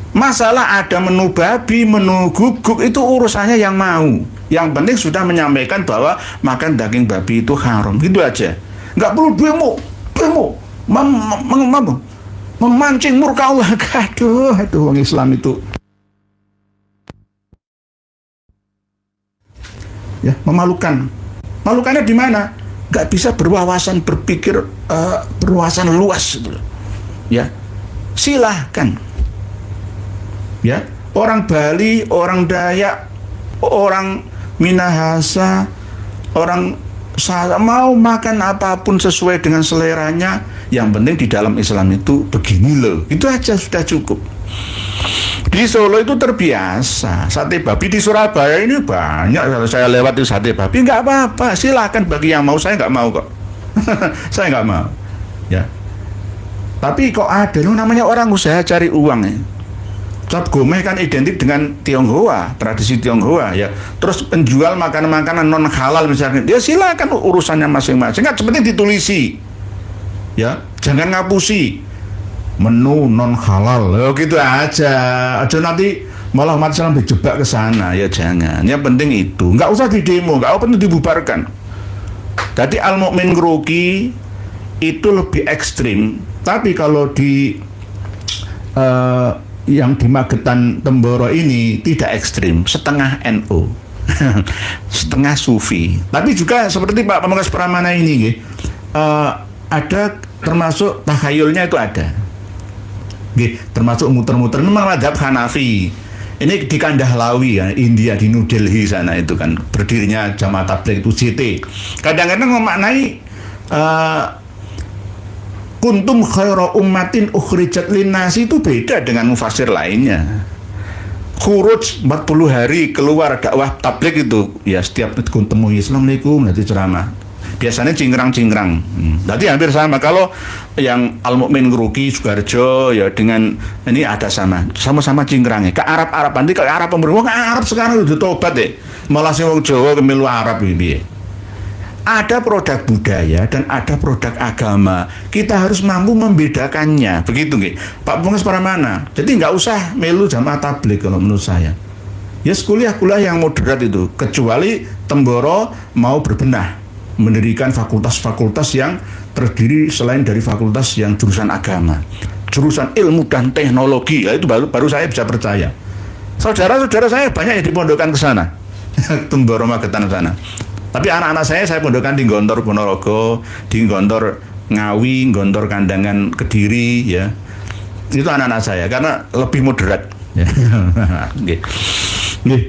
Masalah ada menu babi, menu guguk itu urusannya yang mau. Yang penting sudah menyampaikan bahwa makan daging babi itu haram. Gitu aja. Nggak perlu demo memancing murka Allah. Aduh, orang Islam itu ya memalukan. Malukannya di mana? Nggak bisa berwawasan berpikir berwawasan luas gitu. Ya, silahkan. Ya, orang Bali, orang Dayak, orang Minahasa, orang Saya mau makan apapun sesuai dengan seleranya, yang penting di dalam Islam itu begini loh, itu aja sudah cukup. Di Solo itu terbiasa sate babi, di Surabaya ini banyak. Kalau saya lewat di sate babi, nggak apa-apa, silakan bagi yang mau, saya nggak mau kok. Saya nggak mau, ya. Tapi kok ada loh namanya orang usaha cari uang ya. Cap gomeh kan identik dengan Tionghoa, tradisi Tionghoa ya. Terus penjual makanan-makanan non halal misalnya, ya silakan urusannya masing-masing. Kan seperti ditulisi, ya. Jangan ngapusi menu non halal, ya, gitu aja. Aja nanti malah umat Islam dijebak ke sana, ya jangan. Yang penting itu, nggak usah didemo, nggak usah dibubarkan. Jadi al-mu'min grogi itu lebih ekstrim. Tapi kalau di yang di Magetan Temboro ini tidak ekstrim, setengah NU, setengah Sufi. Tapi juga seperti Pak Pamungkas Pramana ini, ada termasuk takhayulnya itu ada, termasuk muter-muter. Memang madhab Hanafi. Ini di Kandahlawi ya, India, di New Delhi sana itu kan berdirinya Jamaah Tabligh itu JT. Kadang-kadang memaknai kuntum khaira ummatin ukhrijat linnasi itu beda dengan mufasir lainnya. Khuruj 40 hari keluar dakwah tabligh itu ya, setiap ketemu Assalamualaikum nanti ceramah. Biasanya cingkrang-cingkrang. Berarti hampir sama. Kalau yang Al-Mu'min Nguruki Sukoharjo ya dengan ini ada sama-sama cingkrangnya. Ke Arab-Arab, nanti ke Arab pemberwong, ke Arab sekarang udah tobat deh. Malah sing wong Jawa kemilu Arab ini. Ada produk budaya dan ada produk agama. Kita harus mampu membedakannya. Begitu nggih, Pak Pamungkas Pramana. Jadi nggak usah melu jamaah tabligh kalau menurut saya. Ya kuliah-kuliah yang moderat itu, kecuali Temboro mau berbenah, mendirikan fakultas-fakultas yang terdiri selain dari fakultas yang jurusan agama, jurusan ilmu dan teknologi. Ya, itu baru saya bisa percaya. Saudara-saudara saya banyak yang dipondokkan ke sana. Temboro Magetan sana. Tapi anak-anak saya pondokkan di Gontor Ponorogo, di Gontor Ngawi, Gontor Kandangan Kediri, ya. Itu anak-anak saya karena lebih moderat. Ya. Nggih. Nggih.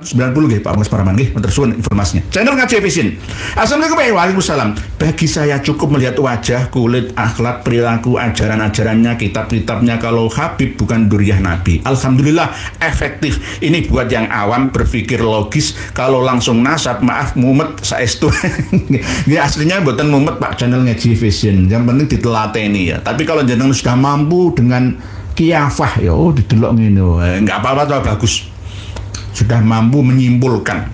90 nggih Pak Pamungkas Pramana nggih, matur suwun informasinya. Channel Ngaji Vision. Assalamualaikum warahmatullahi wabarakatuh. Bagi saya cukup melihat wajah, kulit, akhlak, perilaku, ajaran-ajarannya, kitab-kitabnya. Kalau Habib bukan duriah Nabi. Alhamdulillah efektif. Ini buat yang awam berpikir logis. Kalau langsung nasab, maaf mumet saestu. Ini aslinya buatan mumet Pak, channel Ngaji Vision. Yang penting ditelateni ya. Tapi kalau jenengan sudah mampu dengan kiafah ya, didelok ngene. Enggak apa-apa tuh, bagus. Sudah mampu menyimpulkan,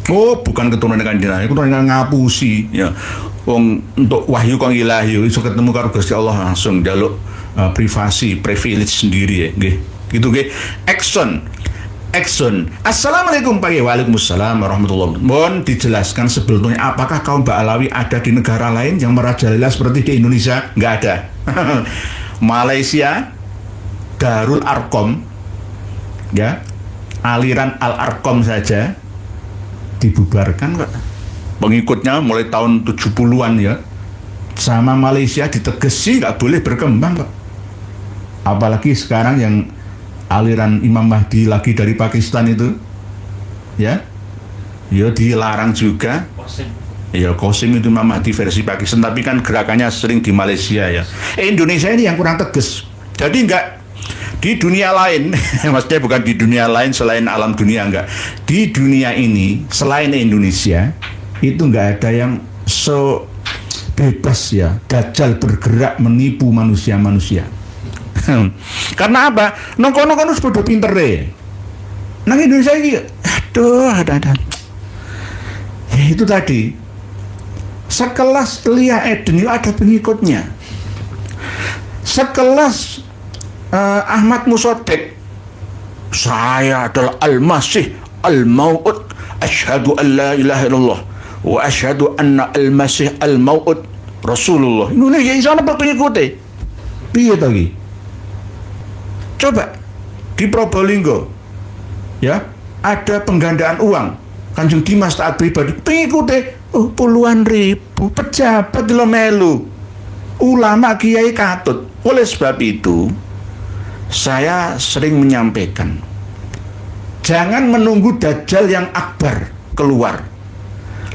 oh bukan keturunan Kanjeng Nabi, keturunan ngapusi ya. Wong untuk wahyu kong ilahi iso ketemu karo Gusti Allah langsung jaluk privasi, privilege sendiri ya nggih. Gitu nggih. Action. Assalamualaikum Pak. Waalaikumsalam warahmatullahi wabarakatuh. Mohon dijelaskan sebetulnya apakah kaum Ba'alawi ada di negara lain yang merajalela seperti di Indonesia? Nggak ada. Malaysia, Darul Arkom, ya. Aliran Al-Arkom saja dibubarkan kok. Pengikutnya mulai tahun 70-an ya. Sama Malaysia ditegesi nggak boleh berkembang kok. Apalagi sekarang yang aliran Imam Mahdi lagi dari Pakistan itu. Ya. Ya dilarang juga. Ya Qasim itu Imam Mahdi versi Pakistan, tapi kan gerakannya sering di Malaysia ya. Indonesia ini yang kurang tegas. Jadi nggak di dunia lain, maksudnya bukan di dunia lain selain alam dunia, enggak. Di dunia ini, selain Indonesia, itu enggak ada yang so bebas ya, dajjal bergerak menipu manusia-manusia. Karena apa? Nongko-nongko harus bodoh pinter deh. Nang Indonesia ini, aduh, ada. Ya, itu tadi, sekelas Lia Eden itu ada pengikutnya. Sekelas Ahmad Musaddiq, saya adalah Al-Masih Al-Mau'ud, asyhadu an la ilaha illallah wa asyhadu anna Al-Masih Al-Mau'ud Rasulullah. Ini ya isana pengikutnya. Piye tadi? Coba di Probolinggo ya, ada penggandaan uang Kanjeng Dimas taat pribadi, pengikutnya puluhan ribu, pejabat di melu, ulama kiai katut. Oleh sebab itu saya sering menyampaikan Jangan menunggu Dajjal yang akbar keluar.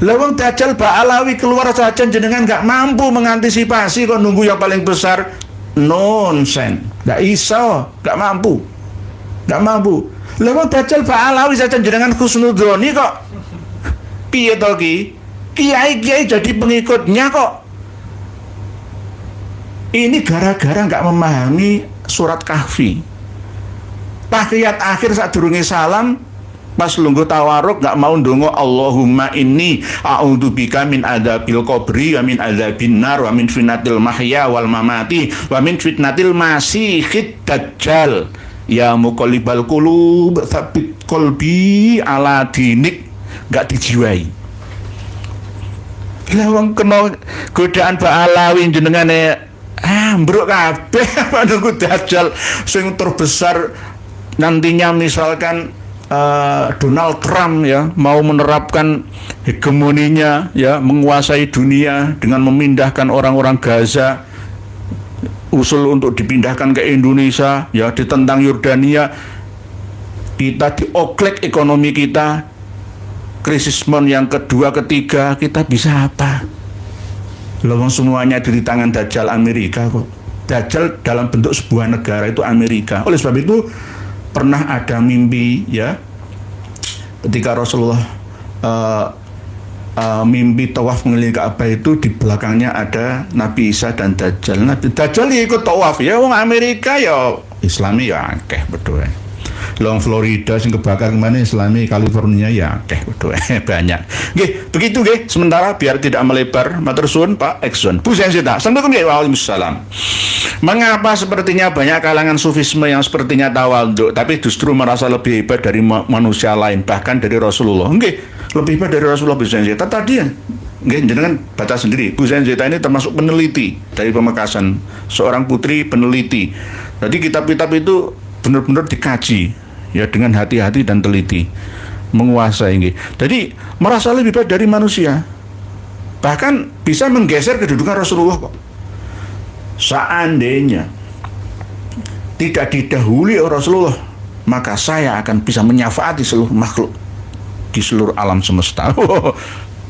Lawang Dajjal Ba'alawi keluar saja jenengan nggak mampu mengantisipasi, kok nunggu yang paling besar. Nonsen, nggak iso, nggak mampu. Lawang Dajjal Ba'alawi saja jenengan khusnudoni kok. Piye to ki? Kiai-kiai jadi pengikutnya kok. Ini gara-gara nggak memahami surat Kahfi. Tahiyat akhir saat durunge salam, pas lungguh tawaruk nggak mau ndonga Allahumma inni a'udzubika min adzabil qabri wa min adzabin nar wa min fitnatil mahya wal mamati wa min fitnatil masiihid dajjal ya muqallibal qulub tsabbit qalbi ala dinik. Nggak dijiwai. Lah wong kena godaan Ba'alawi jenengane ambruk kabeh nunggu Dajjal sing terbesar nantinya, misalkan Donald Trump ya mau menerapkan hegemoninya ya, menguasai dunia dengan memindahkan orang-orang Gaza, usul untuk dipindahkan ke Indonesia ya, ditentang Yordania, kita dioklek ekonomi kita, krisis mon yang kedua ketiga, kita bisa apa? Lawang semuanya di tangan Dajjal Amerika kok. Dajjal dalam bentuk sebuah negara itu Amerika. Oleh sebab itu pernah ada mimpi ya, ketika Rasulullah mimpi tawaf mengelilingi Ka'bah, itu di belakangnya ada Nabi Isa dan Dajjal. Nabi Dajjal ya ikut tawaf ya, wong Amerika ya Islami ya akeh betul. Long Florida sing kebakar kemana Islami, California ya akeh betul banyak. Nggih, begitu nggih. Sementara biar tidak melebar, matur suwun Pak Exxon. Bu Sensita, assalamualaikum nggih. Waalaikumsalam. Mengapa sepertinya banyak kalangan sufisme yang sepertinya tawadhu tapi justru merasa lebih hebat dari manusia lain, bahkan dari Rasulullah? Nggih, lebih hebat dari Rasulullah Bu Sensita. Tadi ya, nggih jenengan baca sendiri. Bu Sensita ini termasuk peneliti dari Pamekasan, seorang putri peneliti. Jadi kitab-kitab itu benar-benar dikaji ya dengan hati-hati dan teliti, menguasai nggih. Jadi merasa lebih baik dari manusia, bahkan bisa menggeser kedudukan Rasulullah kok. Seandainya tidak didahului oleh Rasulullah, maka saya akan bisa menyafaati seluruh makhluk di seluruh alam semesta.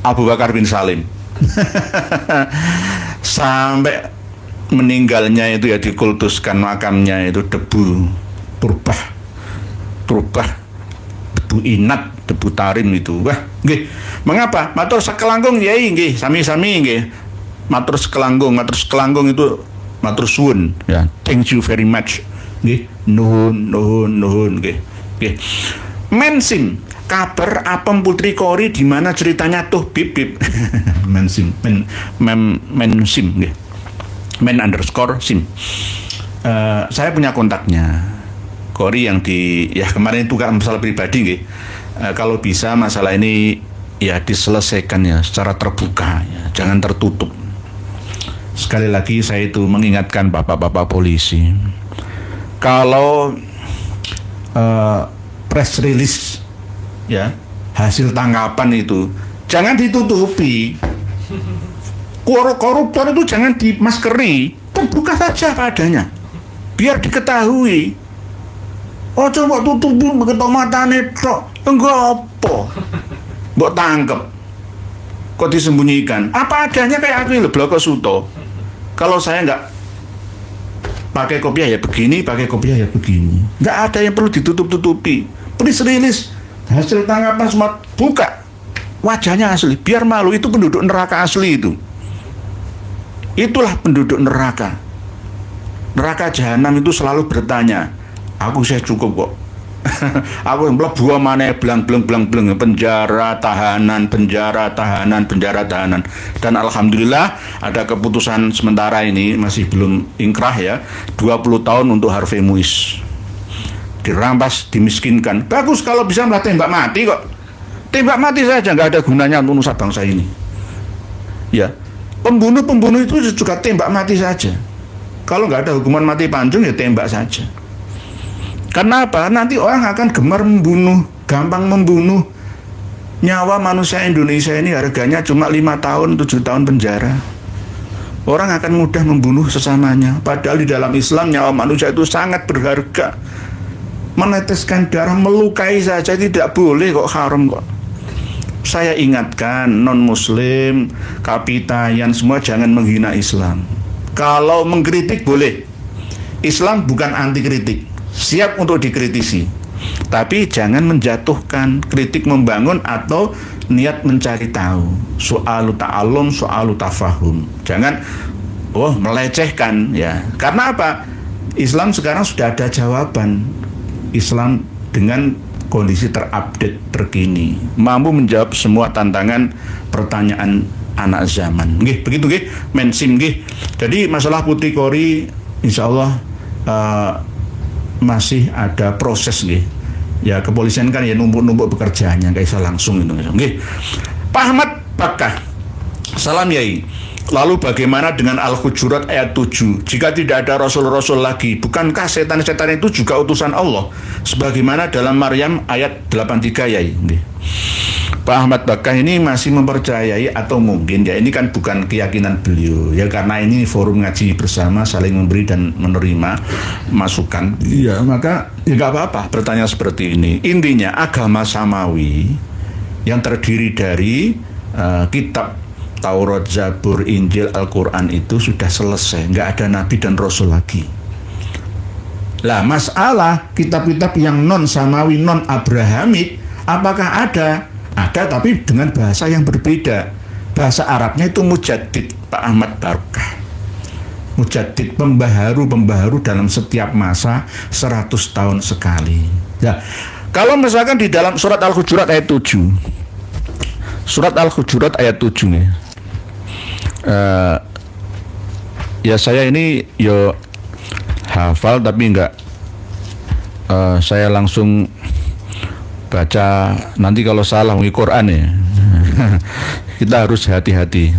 Abu Bakar bin Salim sampai meninggalnya itu ya dikultuskan makamnya itu debu turbah, debu inat, debu tarim itu. Wah, nggih. Mengapa? Matur sekelangkung yai nggih, sami-sami nggih. Matur sekelangkung itu matur suwun ya. Thank you very much. Nggih. Nuhun nggih. Nggih. Mensim, kabar apem Putri Kori di mana ceritanya tuh bib. Mensim, mensim nggih. Men_sim. Saya punya kontaknya. Kori yang ya kemarin itu kan masalah pribadi nggih. Kalau bisa masalah ini ya diselesaikan ya secara terbuka ya, jangan tertutup. Sekali lagi saya itu mengingatkan bapak-bapak polisi, kalau press release ya hasil tangkapan itu jangan ditutupi. Koruptor itu jangan dimaskeri, terbuka saja padanya biar diketahui. Oh coba tutupi begitu matane tok, enggak apa, mbok tangkep, kok disembunyikan? Apa adanya kayak aku ini Bloko Suto. Kalau saya nggak pakai kopiah ya begini, pakai kopiah ya begini, nggak ada yang perlu ditutup-tutupi. Press release hasil tangkapan semua buka, wajahnya asli, biar malu. Itu penduduk neraka asli itu. Itulah penduduk neraka. Neraka jahanam itu selalu bertanya, aku saya cukup kok. Aku mlebu maneh blang penjara tahanan. Dan alhamdulillah ada keputusan sementara ini, masih belum ingkrah ya, 20 tahun untuk Harvey Muiz. Dirampas, dimiskinkan. Bagus kalau bisa malah tembak mati kok. Tembak mati saja, nggak ada gunanya untuk nusa bangsa ini. Ya, pembunuh itu juga tembak mati saja. Kalau nggak ada hukuman mati panjang ya tembak saja. Karena apa? Nanti orang akan gemar membunuh, gampang membunuh. Nyawa manusia Indonesia ini harganya cuma 5 tahun, 7 tahun penjara. Orang akan mudah membunuh sesamanya. Padahal di dalam Islam nyawa manusia itu sangat berharga. meneteskan darah, melukai saja tidak boleh kok, haram kok. Saya ingatkan non-muslim, kapitayan semua jangan menghina Islam. Kalau mengkritik boleh. Islam bukan anti kritik, siap untuk dikritisi. Tapi jangan menjatuhkan, kritik membangun atau niat mencari tahu. Soalu ta'alum, soalu tafahum. Jangan melecehkan ya. Karena apa? Islam sekarang sudah ada jawaban. Islam dengan kondisi terupdate, terkini, mampu menjawab semua tantangan pertanyaan anak zaman. Nggih, begitu nggih, mensim nggih. Jadi masalah putih kori insyaallah masih ada proses nggih. Ya kepolisian kan ya numpuk-numpuk pekerjaannya, nggak bisa langsung itu. Nggih. Pak Ahmad Bakah. Salam Yai. Lalu bagaimana dengan Al-Hujurat ayat 7? Jika tidak ada Rasul-Rasul lagi, bukankah setan-setan itu juga utusan Allah? Sebagaimana dalam Maryam ayat 83 Yai. Pak Ahmad Bakah ini masih mempercayai atau mungkin ya ini kan bukan keyakinan beliau ya, karena ini forum ngaji bersama saling memberi dan menerima masukan. Ya maka ya nggak apa-apa bertanya seperti ini. Intinya agama samawi yang terdiri dari kitab Taurat, Zabur, Injil, Al-Quran itu sudah selesai, nggak ada Nabi dan Rasul lagi. Lah masalah kitab-kitab yang non samawi, non abrahamik, apakah ada? Ada, tapi dengan bahasa yang berbeda. Bahasa Arabnya itu mujaddid, Pak Ahmad Bakah. Mujaddid, pembaharu dalam setiap masa 100 tahun sekali. Ya, kalau misalkan di dalam surat Al-Hujurat ayat 7, surat Al-Hujurat ayat 7 nih. Ya saya ini yo hafal tapi enggak saya langsung baca, nanti kalau salah di Quran ya kita harus hati-hati.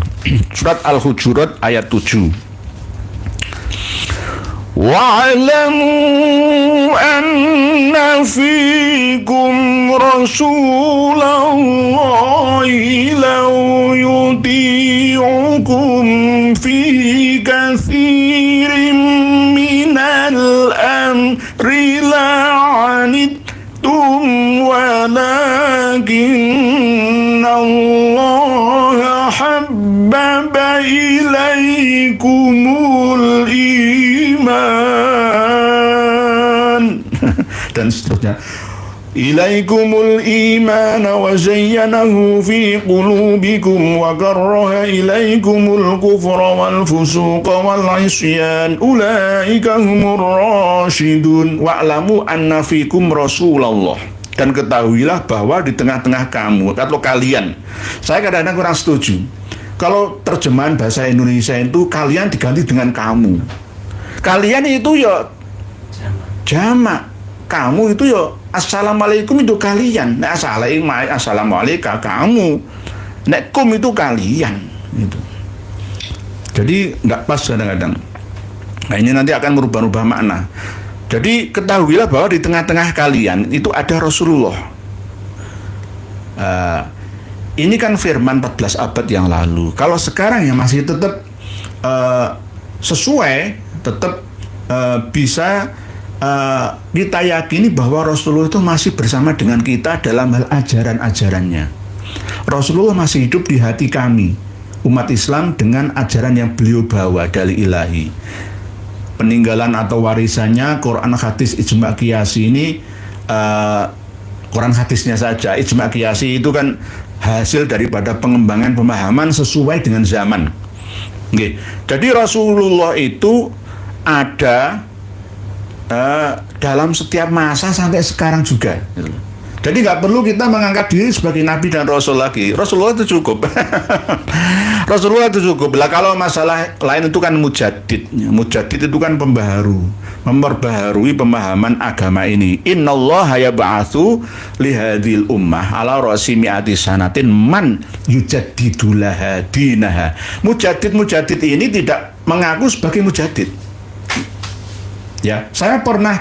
Surat Al-Hujurat ayat 7. Wa'lamu anna fikum rasulallahi law yuti'ukum fi kathirin minal amri la'anittum walakinna Allah habbaba ilaikumul iman dan seterusnya. Ilaikumul iman wa zayyanahu fi qulubikum wa karraha ilaikumul kufra wal fusuqa wal isyan ulaika humur rasyidun wa'lamu anna fikum rasulullah. Dan ketahuilah bahwa di tengah-tengah kamu atau kalian, saya kadang-kadang kurang setuju kalau terjemahan bahasa Indonesia itu kalian diganti dengan kamu. Kalian itu ya jamak, kamu itu ya assalamualaikum itu kalian. Nek assalamualaikum kamu, nek kum itu kalian gitu. Jadi nggak pas kadang-kadang. Nah ini nanti akan merubah-rubah makna. Jadi ketahuilah bahwa di tengah-tengah kalian itu ada Rasulullah. Ini kan firman 14 abad yang lalu. Kalau sekarang ya masih tetap sesuai, tetap bisa kita yakini bahwa Rasulullah itu masih bersama dengan kita dalam hal ajaran-ajarannya. Rasulullah masih hidup di hati kami, umat Islam, dengan ajaran yang beliau bawa dari ilahi. Peninggalan atau warisannya Quran, hadis, ijma' qiyasi ini Quran hadisnya saja. Ijma' qiyasi itu kan hasil daripada pengembangan pemahaman sesuai dengan zaman. Oke. Jadi Rasulullah itu ada dalam setiap masa sampai sekarang juga. Jadi nggak perlu kita mengangkat diri sebagai Nabi dan Rasul lagi. Rasulullah itu cukup. Rasulullah itu cukup. Lah kalau masalah lain itu kan mujaddid. Mujaddid itu kan pembaharu, memperbaharui pemahaman agama ini. Innallaha yab'atsu lihadhil ummah ala ra'si mi'ati sanatin man yujaddidu laha dinaha. Mujaddid ini tidak mengaku sebagai mujaddid. Ya, saya pernah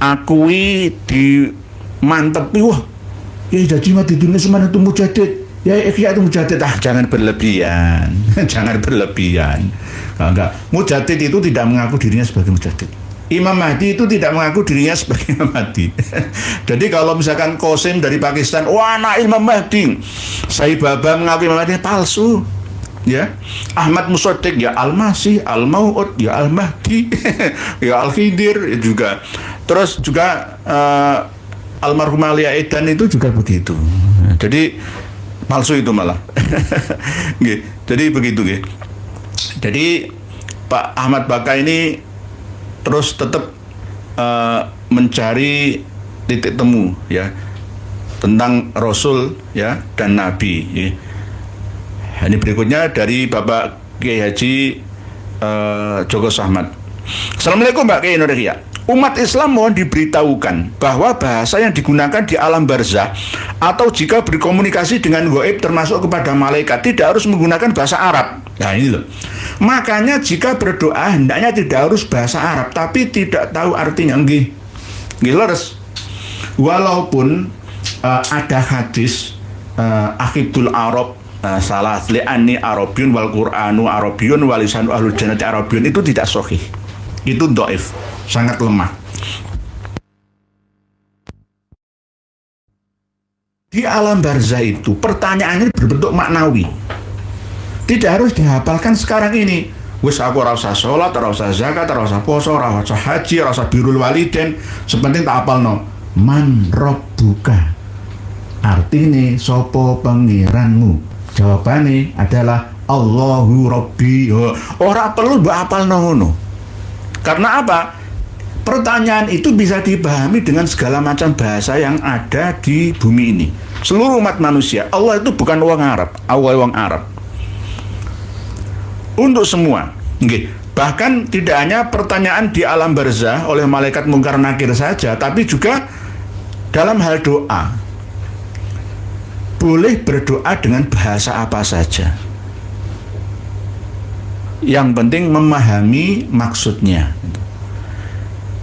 akui di mantepi, wah ya jadi mati dunia semana itu mujaddid ya itu mujaddid. Jangan berlebihan. Jangan berlebihan. Enggak, mujaddid itu tidak mengaku dirinya sebagai mujaddid. Imam Mahdi itu tidak mengaku dirinya sebagai Imam Mahdi. Jadi kalau misalkan Qasim dari Pakistan, wah anak Imam Mahdi, Syahid Baba mengaku Imam Mahdi, palsu. Ya, Ahmad Musaddiq ya Al-Masih, Al-Mau'ud ya Al-Mahdi, ya Al-Khidir juga. Terus juga almarhum Ali Aidan itu juga begitu. Jadi palsu itu malah. Jadi begitu. Jadi Pak Ahmad Baka ini terus tetap mencari titik temu ya tentang Rasul ya dan Nabi. Ya. Ini berikutnya dari Bapak Kiai Haji Joko Sahmat. Assalamualaikum Mbak Kiai Nurhia. Umat Islam mohon diberitahukan bahwa bahasa yang digunakan di alam barzah atau jika berkomunikasi dengan gaib termasuk kepada malaikat tidak harus menggunakan bahasa Arab. Nah ini loh. Makanya jika berdoa hendaknya tidak harus bahasa Arab tapi tidak tahu artinya. Nggih leres. Walaupun ada hadis Akhidul Arab salah li'anni Arabiun wal Qur'anu Arabiun walisanu ahlul jannati Arabiun itu tidak sahih. Itu dhaif, sangat lemah. Di alam barzah itu pertanyaannya berbentuk maknawi. Tidak harus dihafalkan sekarang ini. Wis aku ora usah salat, ora usah zakat, ora usah poso, ora usah haji, ora usah birrul walidain, sepenting tak hafalno. Man rabbuka. Artine sapa pangeranmu? Jawabannya adalah Allahu Rabbi. Ora perlu mbok hafalno ngono. Karena apa? Pertanyaan itu bisa dipahami dengan segala macam bahasa yang ada di bumi ini. Seluruh umat manusia. Allah itu bukan wong Arab, Allah wong Arab. Untuk semua. Bahkan tidak hanya pertanyaan di alam barzah oleh malaikat mungkar nakir saja, tapi juga dalam hal doa. Boleh berdoa dengan bahasa apa saja. Yang penting memahami maksudnya.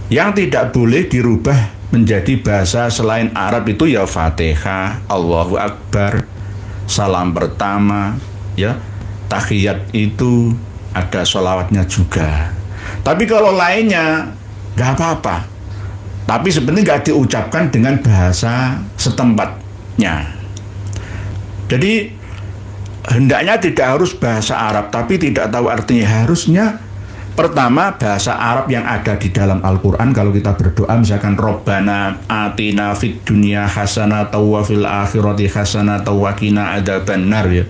Yang tidak boleh dirubah menjadi bahasa selain Arab itu ya Fatihah, Allahu Akbar, salam pertama, ya tahiyat itu ada sholawatnya juga. Tapi kalau lainnya nggak apa-apa. Tapi sebenarnya nggak diucapkan dengan bahasa setempatnya. Jadi hendaknya tidak harus bahasa Arab, tapi tidak tahu artinya. Harusnya pertama bahasa Arab yang ada di dalam Al-Quran. Kalau kita berdoa misalkan Rabbana atina fid dunya hasanatan wa fil akhirati hasanatan wa qina adzabannar ya.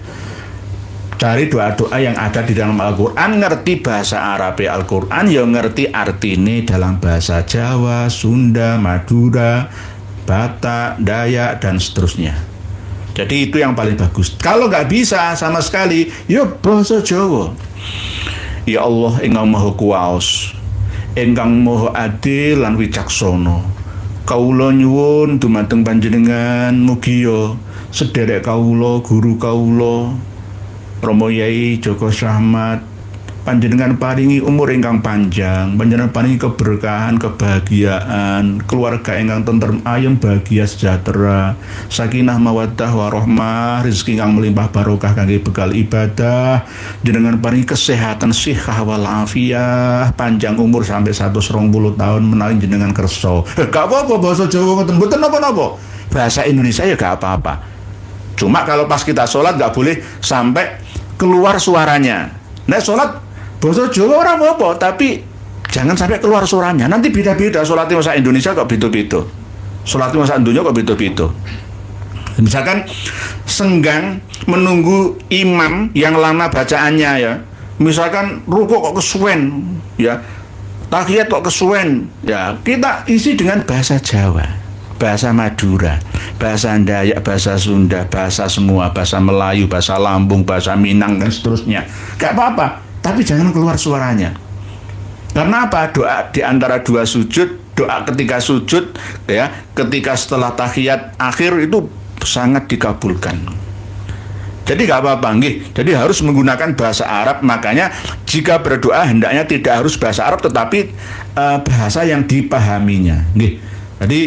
Cari doa-doa yang ada di dalam Al-Quran, ngerti bahasa Arab Al-Quran, ya ngerti artine dalam bahasa Jawa, Sunda, Madura, Batak, Dayak dan seterusnya. Jadi itu yang paling bagus. Kalau nggak bisa sama sekali, ya basa Jawa. Ya Allah, Engkang Maha Kuwaos, Engkang Maha Adil lan wicaksana. Kawula nyuwun dumateng panjenengan mugi ya sederek kawula, guru kawula, Romo Yai Joko Sahmat, panjenengan paringi umur ingkang panjang, panjenengan paringi keberkahan, kebahagiaan, keluarga ingkang tentrem ayem bahagia sejahtera, sakinah mawaddah warahmah, rezeki ingkang melimpah barokah kangge bekal ibadah, jenengan paringi kesehatan sihah wal afiyah, panjang umur sampai 120 tahun menawi jenengan kersa. Gak apa-apa bahasa Jawa ngoten, mboten napa-napa. Bahasa Indonesia ya gak apa-apa. Cuma kalau pas kita sholat gak boleh sampai keluar suaranya. Nek sholat bahasa Jawa orang apa, tapi jangan sampai keluar suaranya. Nanti beda-beda sholatnya masa Indonesia kok beda-beda. Sholatnya masa dunia kok beda-beda. Misalkan senggang menunggu imam yang lama bacaannya ya. Misalkan rukuk kok kesuwen ya. Tahiyat kok kesuwen ya. Kita isi dengan bahasa Jawa, bahasa Madura, bahasa Dayak, bahasa Sunda, bahasa semua, bahasa Melayu, bahasa Lampung, bahasa Minang dan seterusnya. Gak apa-apa. Tapi jangan keluar suaranya. Karena apa? Doa di antara dua sujud, doa ketika sujud, ya, ketika setelah tahiyat akhir itu sangat dikabulkan. Jadi gak apa-apa, nggih. Jadi harus menggunakan bahasa Arab. Makanya jika berdoa hendaknya tidak harus bahasa Arab, tetapi bahasa yang dipahaminya. Nggih. Jadi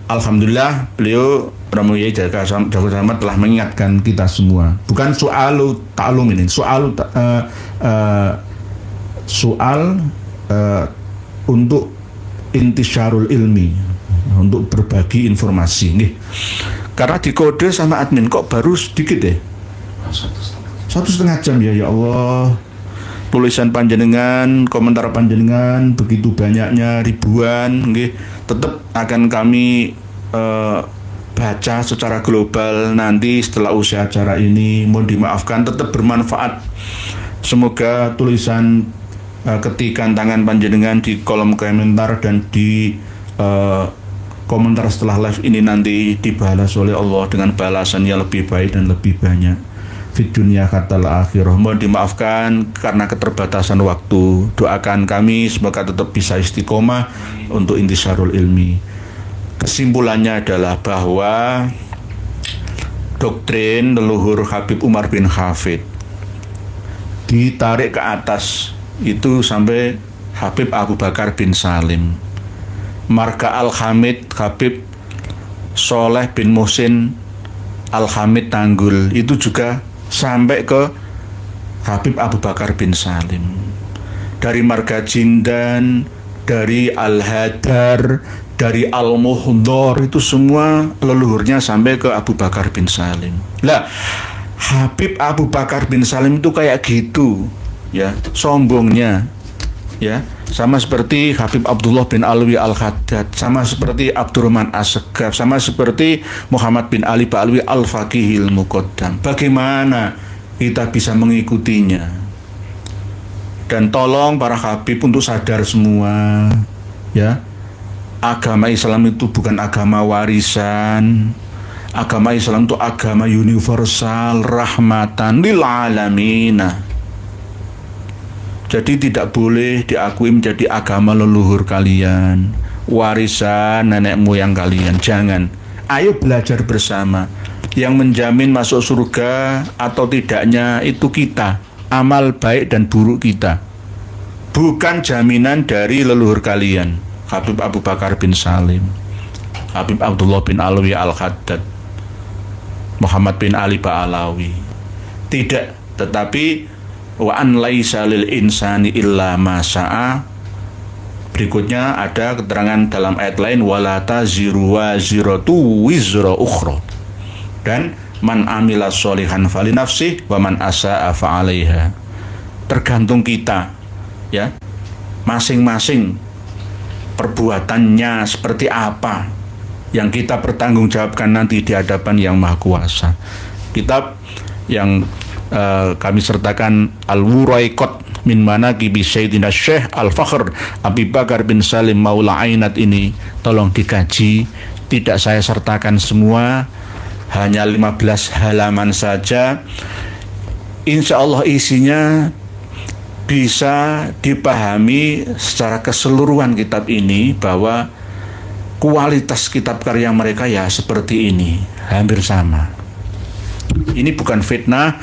alhamdulillah beliau Romo Yai Joko Sahmat telah mengingatkan kita semua. Bukan soal taklum ini, soal untuk intisyarul ilmi, untuk berbagi informasi nih. Karena dikode sama admin kok baru sedikit ya, 1,5 jam ya Allah. Tulisan panjenengan, komentar panjenengan begitu banyaknya, ribuan, nggih, tetap akan kami baca secara global nanti setelah usai acara ini. Mohon dimaafkan, tetap bermanfaat. Semoga tulisan ketikan tangan panjenengan di kolom komentar dan di komentar setelah live ini nanti dibalas oleh Allah dengan balasan yang lebih baik dan lebih banyak fid dunya katal akhirah. Mohon dimaafkan karena keterbatasan waktu. Doakan kami semoga tetap bisa istiqomah untuk intisyarul ilmi. Kesimpulannya adalah bahwa doktrin leluhur Habib Umar bin Hafid ditarik ke atas itu sampai Habib Abu Bakar bin Salim. Marga Al-Hamid Habib Soleh bin Muhsin Al-Hamid Tanggul itu juga sampai ke Habib Abu Bakar bin Salim. Dari marga Jindan, dari Al-Hadar, dari Al-Muhdor, itu semua leluhurnya sampai ke Abu Bakar bin Salim. Lah, Habib Abu Bakar bin Salim itu kayak gitu ya, sombongnya ya, sama seperti Habib Abdullah bin Alwi Al-Haddad, sama seperti Abdurrahman As-Segaf, sama seperti Muhammad bin Ali Ba'alwi Al-Faqihil Muqaddam. Bagaimana kita bisa mengikutinya? Dan tolong para habib untuk sadar semua ya, agama Islam itu bukan agama warisan. Agama Islam itu agama universal, rahmatan lil alamina. Jadi tidak boleh diakui menjadi agama leluhur kalian, warisan nenek moyang kalian. Jangan. Ayo belajar bersama. Yang menjamin masuk surga atau tidaknya itu kita, amal baik dan buruk kita. Bukan jaminan dari leluhur kalian. Habib Abu Bakar bin Salim, Habib Abdullah bin Alwi Al-Haddad, Muhammad bin Ali Ba'alawi. Tidak, tetapi wa an laisa lil insani illa ma sa'a. Berikutnya ada keterangan dalam ayat lain, wala taziru waziratu wizra ukhra, dan man amila sholihan fali nafsih wa man asa'a fa 'alaiha. Tergantung kita ya, masing-masing perbuatannya seperti apa yang kita pertanggungjawabkan nanti di hadapan Yang Maha Kuasa. Kitab yang kami sertakan Al-Wuraiqat min Manaqibi Sayyidina Syekh Al-Fakhr Abi Bakar bin Salim Maula Ainat ini tolong dikaji. Tidak saya sertakan semua, hanya 15 halaman saja. Insya Allah isinya bisa dipahami secara keseluruhan kitab ini, bahwa kualitas kitab karya mereka ya seperti ini, hampir sama. Ini bukan fitnah,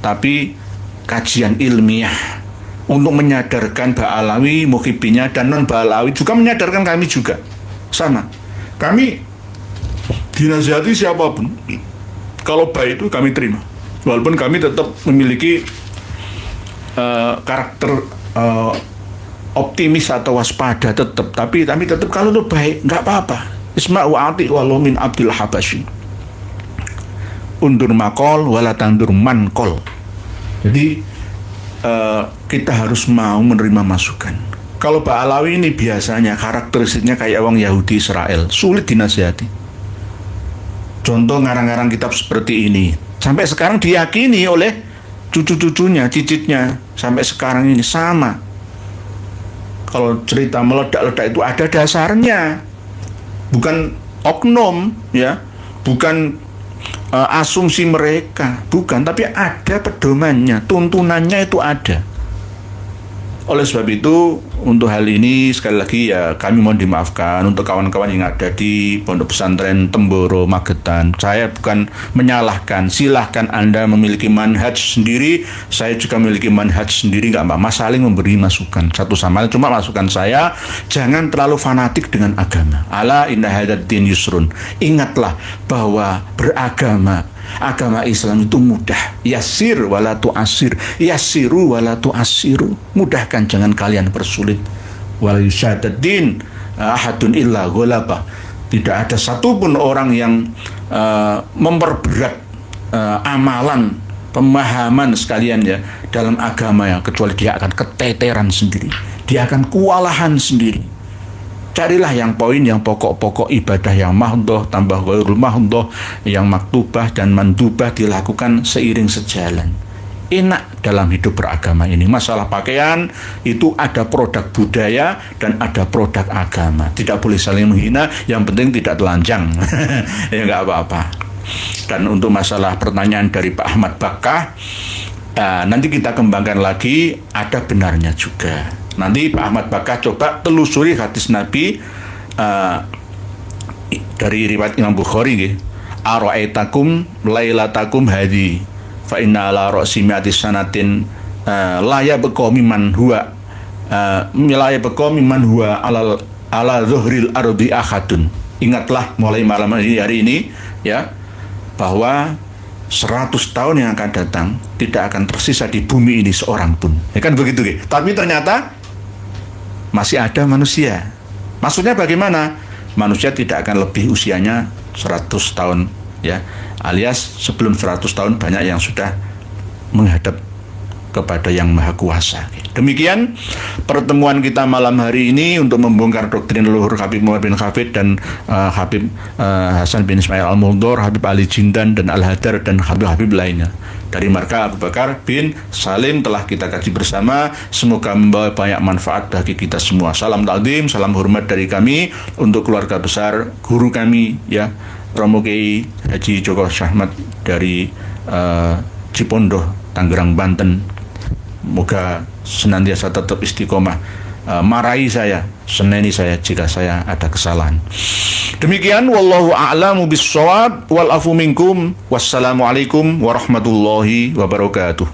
tapi kajian ilmiah untuk menyadarkan Ba'alawi, Muhibbinya, dan non-Ba'alawi juga menyadarkan kami juga. Sama. Kami dinasihati siapapun, kalau baik itu kami terima. Walaupun kami tetap memiliki karakter optimis atau waspada tetap, tapi tetap kalau itu baik, nggak apa-apa. Isma' wa ati walau min Abdul Habasyi. Undur makol wala tandur mankol. Jadi kita harus mau menerima masukan. Kalau Ba'alawi ini biasanya karakteristiknya kayak orang Yahudi Israel, sulit dinasihati. Contoh ngarang-ngarang kitab seperti ini, sampai sekarang diyakini oleh cucu-cucunya, cicitnya, sampai sekarang ini sama. Kalau cerita meledak-ledak itu ada dasarnya, bukan oknum ya, bukan asumsi mereka, bukan, tapi ada pedomannya, tuntunannya itu ada. Oleh sebab itu, untuk hal ini sekali lagi ya kami mohon dimaafkan untuk kawan-kawan yang ada di Pondok Pesantren Temboro Magetan. Saya bukan menyalahkan, silahkan Anda memiliki manhaj sendiri, saya juga memiliki manhaj sendiri, nggak apa-apa, saling memberi masukan satu sama lain. Cuma masukan saya, jangan terlalu fanatik dengan agama. Ala inna hadzal din yusrun. Ingatlah bahwa beragama, agama Islam itu mudah. Yasir wala tu'asir, yassiru wala tu'assiru. Mudahkan, jangan kalian persulit. wala yusyadaddin ahadun illa ghalaba. Tidak ada satupun orang yang memperberat amalan, pemahaman sekalian ya dalam agama ya, kecuali dia akan keteteran sendiri, dia akan kewalahan sendiri. Carilah yang poin, yang pokok-pokok ibadah yang mahdhah tambah ghairul mahdhah, yang maktubah dan mandubah dilakukan seiring sejalan. Enak dalam hidup beragama ini. Masalah pakaian itu ada produk budaya dan ada produk agama. Tidak boleh saling menghina, yang penting tidak telanjang. Ya nggak apa-apa. Dan untuk masalah pertanyaan dari Pak Ahmad Bakkah, nanti kita kembangkan lagi, ada benarnya juga. Nanti Pak Ahmad Bakkah coba telusuri hadis Nabi dari riwayat Imam Bukhari, ara'aitakum lailatakum hadi fa inna ala ra'si mi'ati sanatin la yabqa mimman huwa ala zuhril ardi ahadun. Ingatlah mulai malam hari ini ya, bahwa 100 tahun yang akan datang tidak akan tersisa di bumi ini seorang pun. Ya kan begitu, tapi ternyata masih ada manusia. Maksudnya bagaimana? Manusia tidak akan lebih usianya 100 tahun ya, alias sebelum 100 tahun banyak yang sudah menghadap kepada Yang Maha Kuasa. Demikian pertemuan kita malam hari ini untuk membongkar doktrin leluhur Habib Muhammad bin Hafid dan Habib Hasan bin Ismail Al-Muldor, Habib Ali Jindan dan Al-Hadar dan Habib-Habib lainnya. Dari marga Abu Bakar bin Salim telah kita kaji bersama. Semoga membawa banyak manfaat bagi kita semua. Salam takdim, salam hormat dari kami untuk keluarga besar guru kami ya, Romo Kiai Haji Joko Syahmat dari Cipondoh, Tangerang, Banten. Moga senantiasa tetap istiqomah, marahi saya, seneni saya jika saya ada kesalahan. Demikian, wallahu a'lamu bis-shawab wal afu minkum. Wassalamualaikum warahmatullahi wabarakatuh.